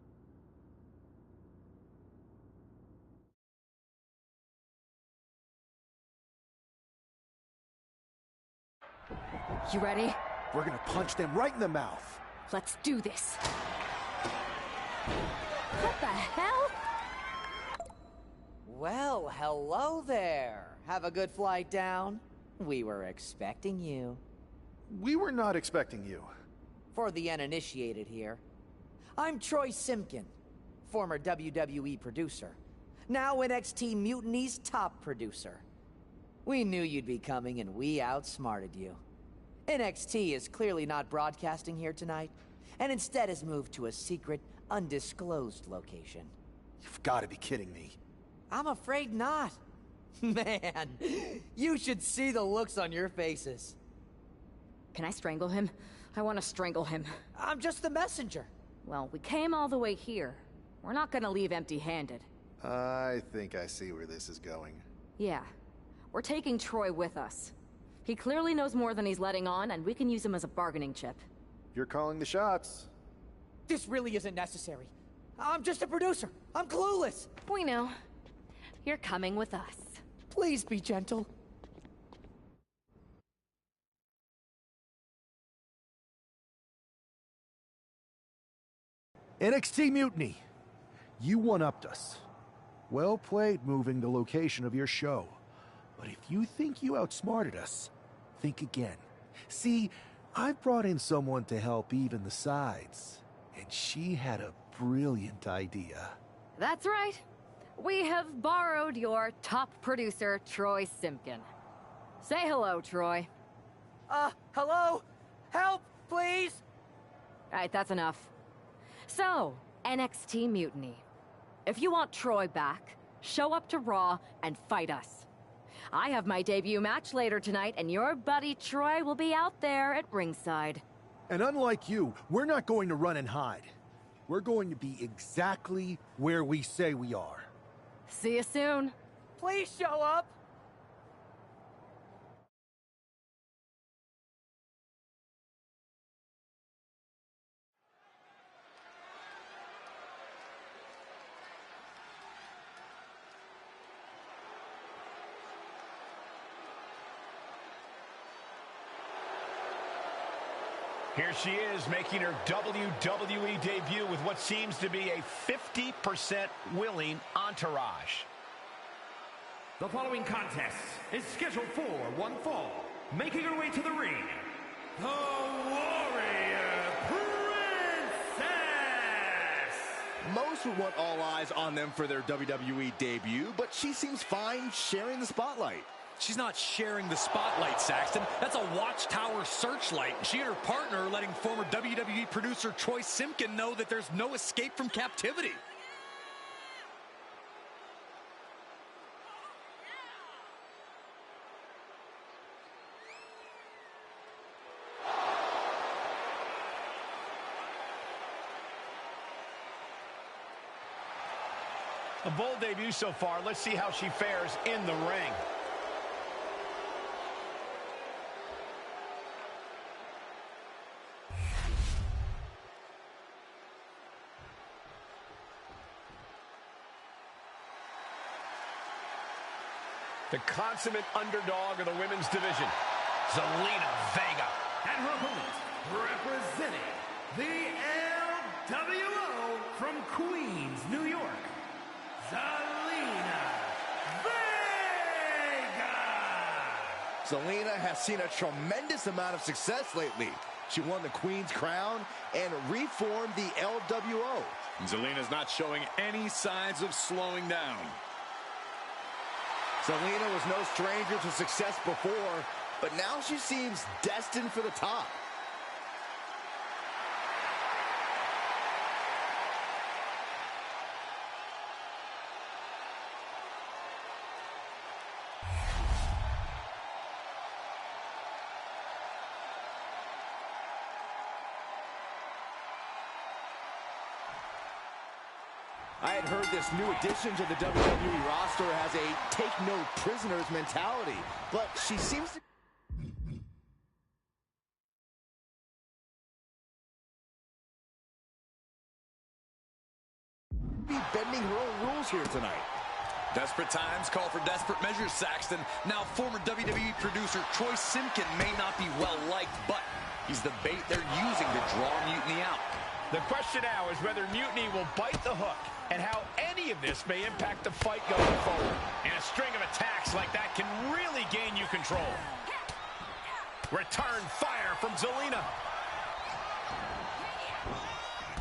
You ready? We're gonna punch them right in the mouth. Let's do this. What the hell? Well, hello there. Have a good flight down. We were expecting you. We were not expecting you. For the uninitiated here, I'm Troy Simkin, former WWE producer, now NXT Mutiny's top producer. We knew you'd be coming and we outsmarted you. NXT is clearly not broadcasting here tonight, and instead has moved to a secret, undisclosed location. You've got to be kidding me. I'm afraid not. Man, you should see the looks on your faces. Can I strangle him? I want to strangle him. I'm just the messenger. Well, we came all the way here. We're not gonna leave empty-handed. I think I see where this is going. Yeah. We're taking Troy with us. He clearly knows more than he's letting on, and we can use him as a bargaining chip. You're calling the shots. This really isn't necessary. I'm just a producer. I'm clueless. We know. You're coming with us. Please be gentle. NXT Mutiny. You one-upped us. Well played moving the location of your show. But if you think you outsmarted us, think again. See, I've brought in someone to help even the sides, and she had a brilliant idea. That's right. We have borrowed your top producer, Troy Simkin. Say hello, Troy. Hello? Help, please? Alright, that's enough. So, NXT Mutiny. If you want Troy back, show up to Raw and fight us. I have my debut match later tonight, and your buddy Troy will be out there at ringside. And unlike you, we're not going to run and hide. We're going to be exactly where we say we are. See you soon. Please show up. Here she is, making her WWE debut with what seems to be a 50% willing entourage. The following contest is scheduled for one fall. Making her way to the ring, the Warrior Princess! Most would want all eyes on them for their WWE debut, but she seems fine sharing the spotlight. She's not sharing the spotlight, Saxton. That's a watchtower searchlight. She and her partner are letting former WWE producer Troy Simkin know that there's no escape from captivity. A bold debut so far. Let's see how she fares in the ring. The consummate underdog of the women's division, Zelina Vega. And her opponent, representing the LWO from Queens, New York, Zelina Vega. Zelina has seen a tremendous amount of success lately. She won the Queen's Crown and reformed the LWO. Zelina's not showing any signs of slowing down. Zelina was no stranger to success before, but now she seems destined for the top. I had heard this new addition to the WWE roster has a take-no-prisoners mentality, but she seems to be bending her own rules here tonight. Desperate times call for desperate measures, Saxton. Now, former WWE producer Troy Simpkin may not be well-liked, but he's the bait they're using to draw Mutiny out. The question now is whether Mutiny will bite the hook and how any of this may impact the fight going forward. And a string of attacks like that can really gain you control. Return fire from Zelina.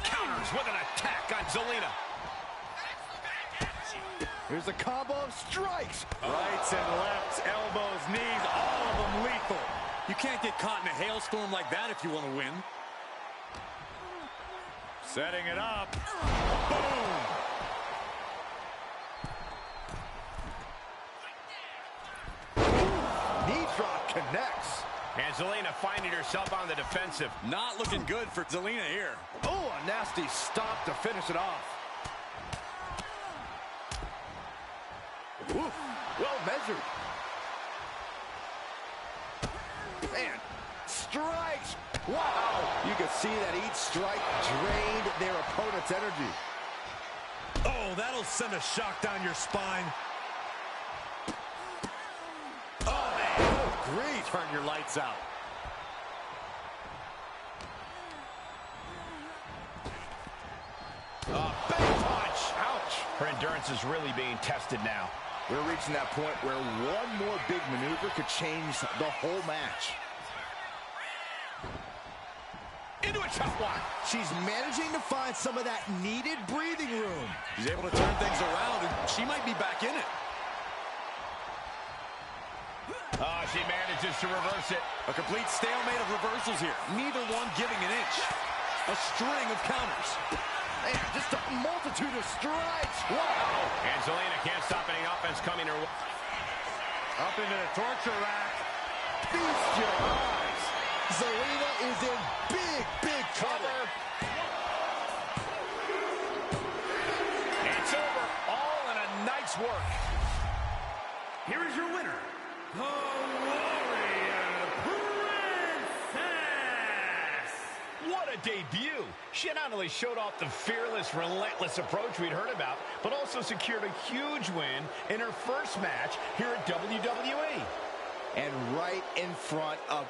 Counters with an attack on Zelina. Here's a combo of strikes. Rights and lefts, elbows, knees, all of them lethal. You can't get caught in a hailstorm like that if you want to win. Setting it up. Boom! Knee drop connects. And Zelina finding herself on the defensive. Not looking good for Zelina here. Oh, a nasty stop to finish it off. Ooh, well measured. Man, strikes. Wow. You can see that each strike drained their opponent's energy. Oh, that'll send a shock down your spine. Oh, man. Oh, grief. Turn your lights out. Big punch. Ouch. Her endurance is really being tested now. We're reaching that point where one more big maneuver could change the whole match. Into a chop block. She's managing to find some of that needed breathing room. She's able to turn things around, and she might be back in it. Oh, she manages to reverse it. A complete stalemate of reversals here. Neither one giving an inch. A string of counters. Man, just a multitude of strikes. Wow. And Zelina can't stop any offense coming her way. Up into the torture rack. Feast your eyes. Zelina is in big trouble. It's over. All in a night's work. Here is your winner, the Warrior Princess. What a debut. She not only showed off the fearless, relentless approach we'd heard about, but also secured a huge win in her first match here at WWE. And right in front of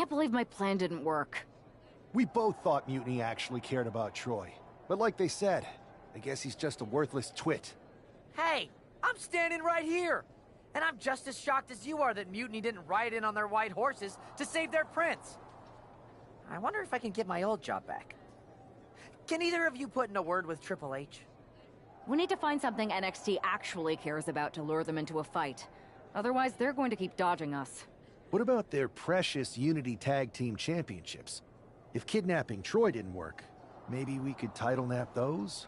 can't believe my plan didn't work. We both thought Mutiny actually cared about Troy. But like they said, I guess he's just a worthless twit. Hey, I'm standing right here. And I'm just as shocked as you are that Mutiny didn't ride in on their white horses to save their prince. I wonder if I can get my old job back. Can either of you put in a word with Triple H? We need to find something NXT actually cares about to lure them into a fight. Otherwise, they're going to keep dodging us. What about their precious Unity Tag Team Championships? If kidnapping Troy didn't work, maybe we could title nap those?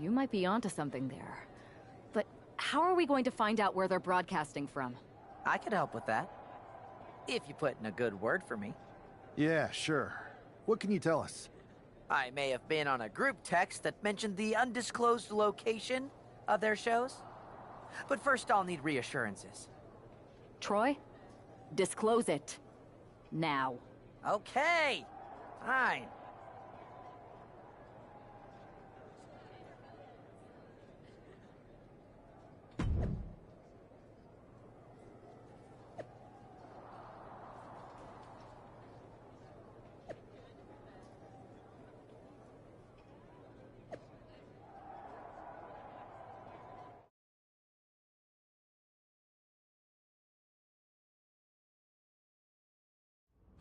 You might be onto something there. But how are we going to find out where they're broadcasting from? I could help with that. If you put in a good word for me. Yeah, sure. What can you tell us? I may have been on a group text that mentioned the undisclosed location of their shows. But first I'll need reassurances. Troy? Disclose it. Now. Okay. Fine.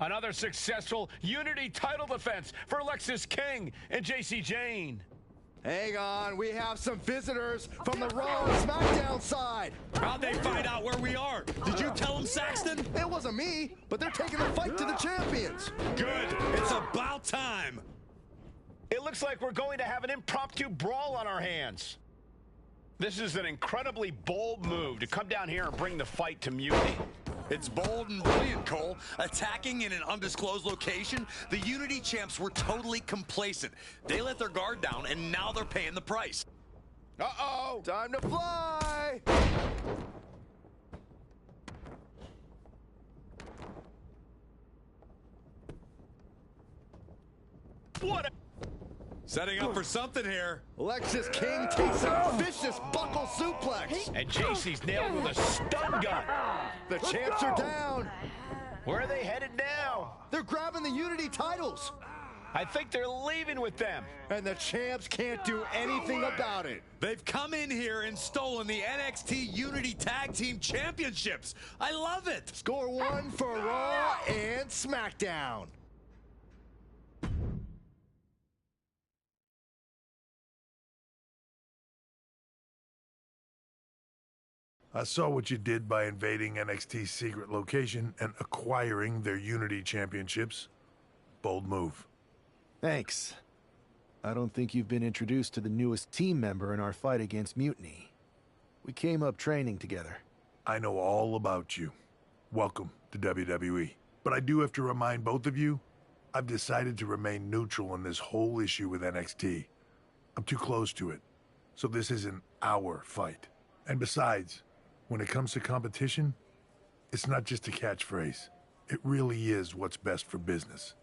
Another successful Unity title defense for Lexis King and JC Jane. Hang on, we have some visitors from the Raw and SmackDown side. How'd they find out where we are? Did you tell them, Saxton? It wasn't me, but they're taking the fight to the champions. Good. It's about time. It looks like we're going to have an impromptu brawl on our hands. This is an incredibly bold move to come down here and bring the fight to Mutiny. It's bold and brilliant, Cole. Attacking in an undisclosed location, the Unity champs were totally complacent. They let their guard down, and now they're paying the price. Uh-oh! Time to fly! What a... Setting up for something here. Lexis King takes a vicious buckle suplex. And JC's nailed with a stun gun. The champs are down. Where are they headed now? They're grabbing the Unity titles. I think they're leaving with them. And the champs can't do anything about it. They've come in here and stolen the NXT Unity Tag Team Championships. I love it. Score one for Raw and SmackDown. I saw what you did by invading NXT's secret location and acquiring their Unity championships. Bold move. Thanks. I don't think you've been introduced to the newest team member in our fight against Mutiny. We came up training together. I know all about you. Welcome to WWE. But I do have to remind both of you, I've decided to remain neutral in this whole issue with NXT. I'm too close to it, so this isn't our fight. And besides, when it comes to competition, it's not just a catchphrase. It really is what's best for business.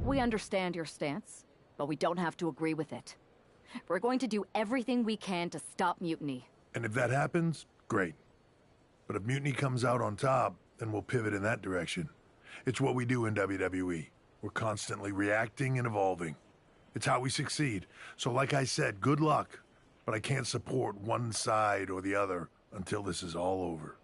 We understand your stance, but we don't have to agree with it. We're going to do everything we can to stop Mutiny. And if that happens, great. But if Mutiny comes out on top, then we'll pivot in that direction. It's what we do in WWE. We're constantly reacting and evolving. It's how we succeed. So like I said, good luck. But I can't support one side or the other until this is all over.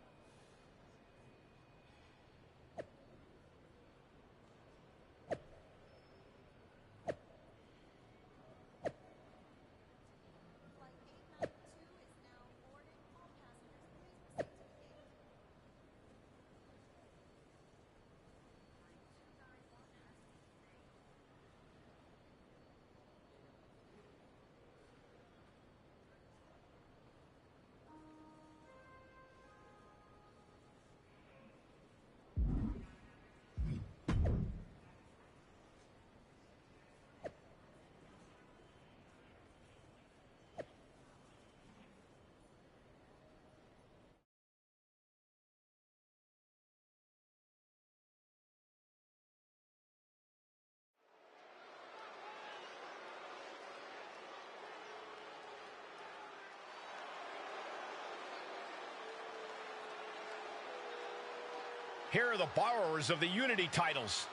here are the borrowers of the Unity titles.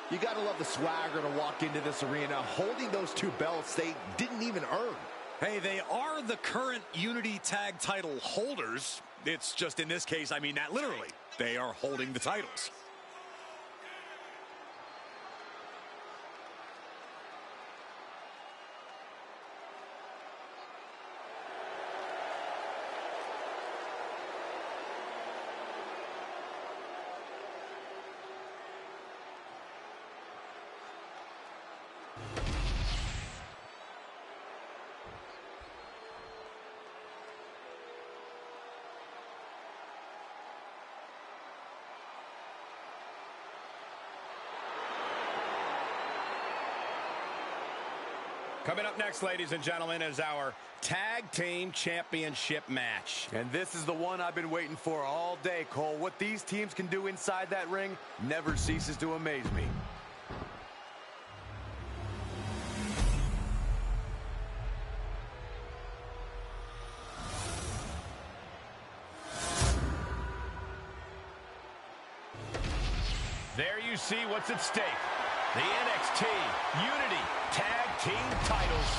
You gotta love the swagger to walk into this arena holding those two belts they didn't even earn. Hey, they are the current Unity Tag title holders. It's just in this case, I mean that literally. They are holding the titles. Coming up next, ladies and gentlemen, is our Tag Team Championship match. And this is the one I've been waiting for all day, Cole. What these teams can do inside that ring never ceases to amaze me. There you see what's at stake. The NXT Unity Tag Team titles.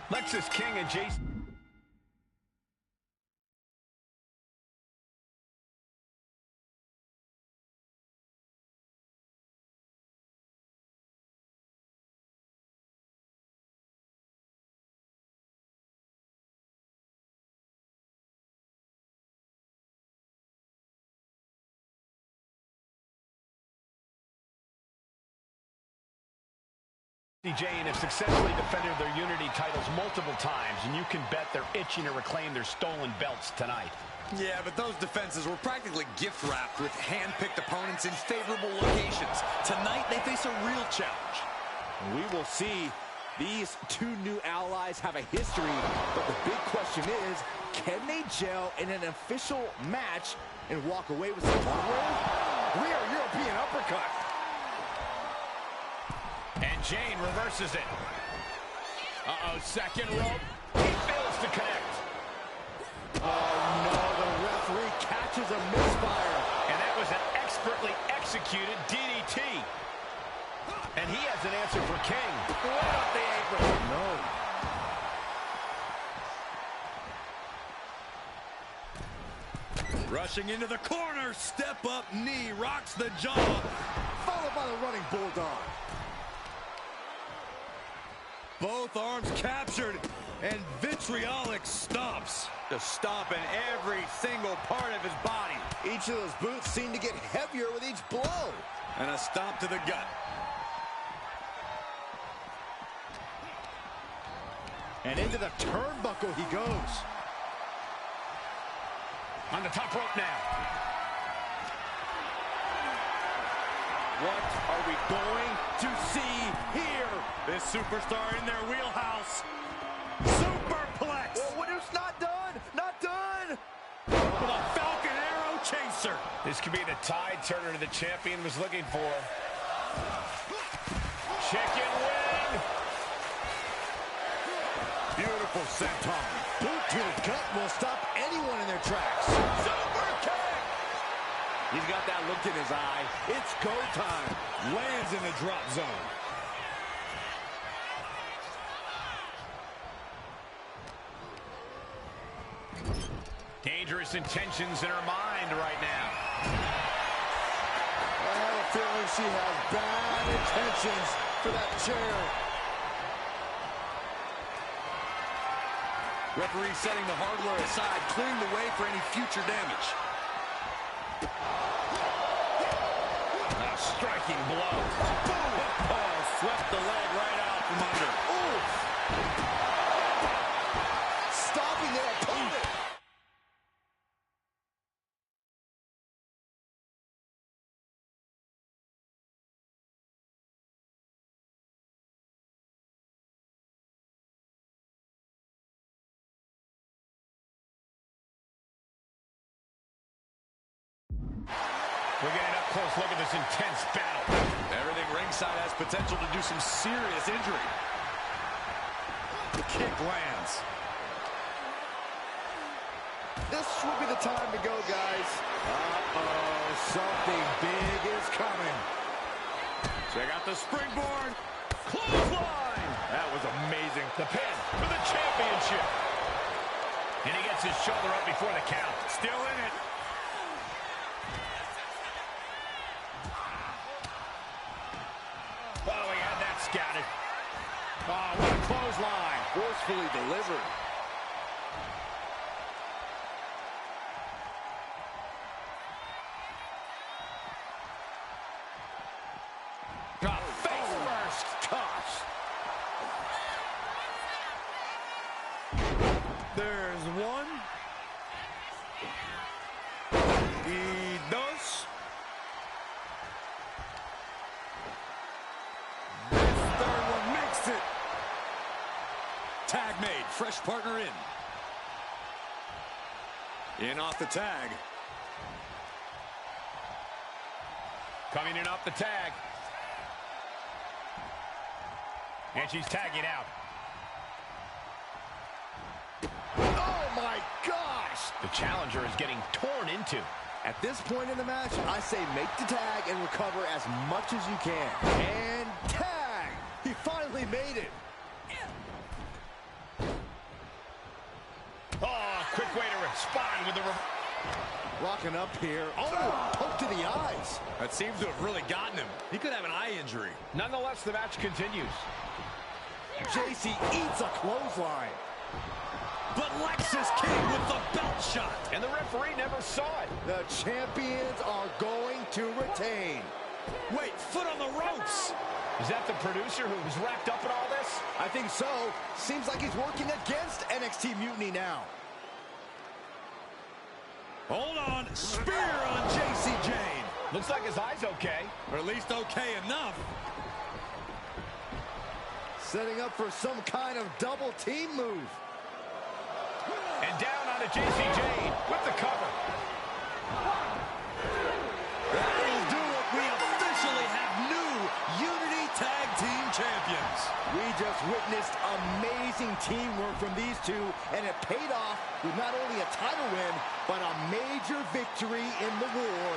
Lexis King and Jason. Jane have successfully defended their Unity titles multiple times, and you can bet they're itching to reclaim their stolen belts tonight. Yeah, but those defenses were practically gift-wrapped with hand-picked opponents in favorable locations. Tonight, they face a real challenge. We will see. These two new allies have a history, but the big question is, can they gel in an official match and walk away with some hardware? Rear European uppercut. And Jane reverses it. Uh-oh, second rope. He fails to connect. Oh, no, the referee catches a misfire. And that was an expertly executed DDT. And he has an answer for King. Right off the apron. No. Rushing into the corner. Step up knee. Rocks the jaw. Followed by the running bulldog. Both arms captured, and vitriolic stomps. Just stomping every single part of his body. Each of those boots seem to get heavier with each blow. And a stomp to the gut. And into the turnbuckle he goes. On the top rope now. What are we going to see here? This superstar in their wheelhouse. Superplex! Oh, what is not done? Not done! With a Falcon Arrow chaser. This could be the tide turner the champion was looking for. Chicken wing! Beautiful senton. Boot to the gut will stop anyone in their tracks. Super kick! He's got that look in his eye. It's go time. Lands in the drop zone. Dangerous intentions in her mind right now. I have a feeling she has bad intentions for that chair. Referee setting the hardware aside, clearing the way for any future damage. A striking blow. Boom! Oh, swept the leg right out from under. Oof! Stopping their opponent. We're getting up close look at this intense battle. Everything ringside has potential to do some serious injury. The kick lands. This would be the time to go, guys. Uh-oh, something big is coming. Check out the springboard. Clothesline. That was amazing. The pin for the championship. And he gets his shoulder up before the count. Still in it. Oh, he had that scouted. Oh, what a clothesline. Forcefully delivered. Face first. Gosh. There's one. Y dos. This third one makes it. Tag made. Fresh partner in. In off the tag. Coming in off the tag. And she's tagging out. Oh, my gosh! The challenger is getting torn into. At this point in the match, I say make the tag and recover as much as you can. And tag! He finally made it. Oh, quick way to respond with the... Rocking up here. Oh, poke to the eyes. That seems to have really gotten him. He could have an eye injury. Nonetheless, the match continues. JC eats a clothesline. But Lexus King with the belt shot. And the referee never saw it. The champions are going to retain. Wait, foot on the ropes. Is that the producer who's wrapped up in all this? I think so. Seems like he's working against NXT Mutiny now. Hold on. Spear on JC Jane. Looks like his eye's okay. Or at least okay enough. Setting up for some kind of double team move. And down onto JC Jane with the cover. That'll do it. We officially have new Unity Tag Team Champions. We just witnessed amazing teamwork from these two, and it paid off with not only a title win, but a major victory in the war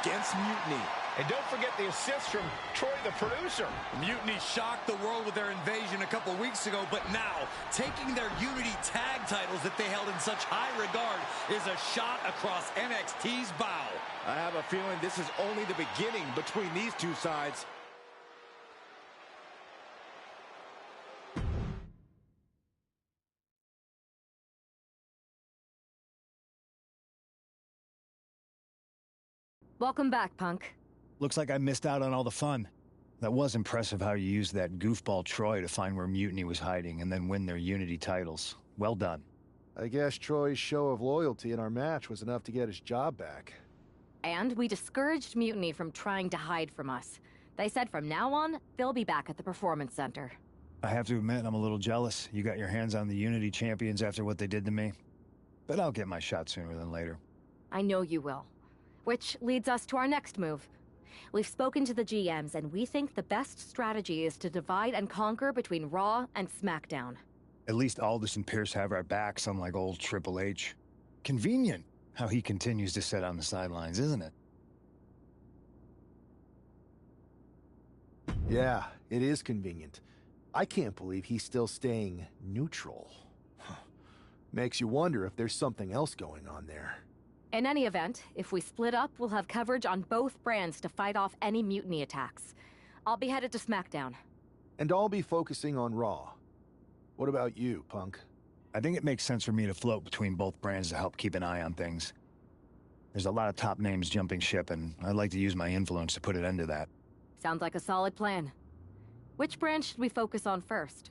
against Mutiny. And don't forget the assist from Troy, the producer. Mutiny shocked the world with their invasion a couple weeks ago, but now, taking their Unity tag titles that they held in such high regard is a shot across NXT's bow. I have a feeling this is only the beginning between these two sides. Welcome back, Punk. Looks like I missed out on all the fun. That was impressive how you used that goofball Troy to find where Mutiny was hiding and then win their Unity titles. Well done. I guess Troy's show of loyalty in our match was enough to get his job back. And we discouraged Mutiny from trying to hide from us. They said from now on, they'll be back at the Performance Center. I have to admit, I'm a little jealous. You got your hands on the Unity champions after what they did to me. But I'll get my shot sooner than later. I know you will. Which leads us to our next move. We've spoken to the GMs, and we think the best strategy is to divide and conquer between Raw and SmackDown. At least Aldous and Pierce have our backs, unlike old Triple H. Convenient how he continues to sit on the sidelines, isn't it? Yeah, it is convenient. I can't believe he's still staying neutral. Makes you wonder if there's something else going on there. In any event, if we split up, we'll have coverage on both brands to fight off any Mutiny attacks. I'll be headed to SmackDown. And I'll be focusing on Raw. What about you, Punk? I think it makes sense for me to float between both brands to help keep an eye on things. There's a lot of top names jumping ship, and I'd like to use my influence to put an end to that. Sounds like a solid plan. Which brand should we focus on first?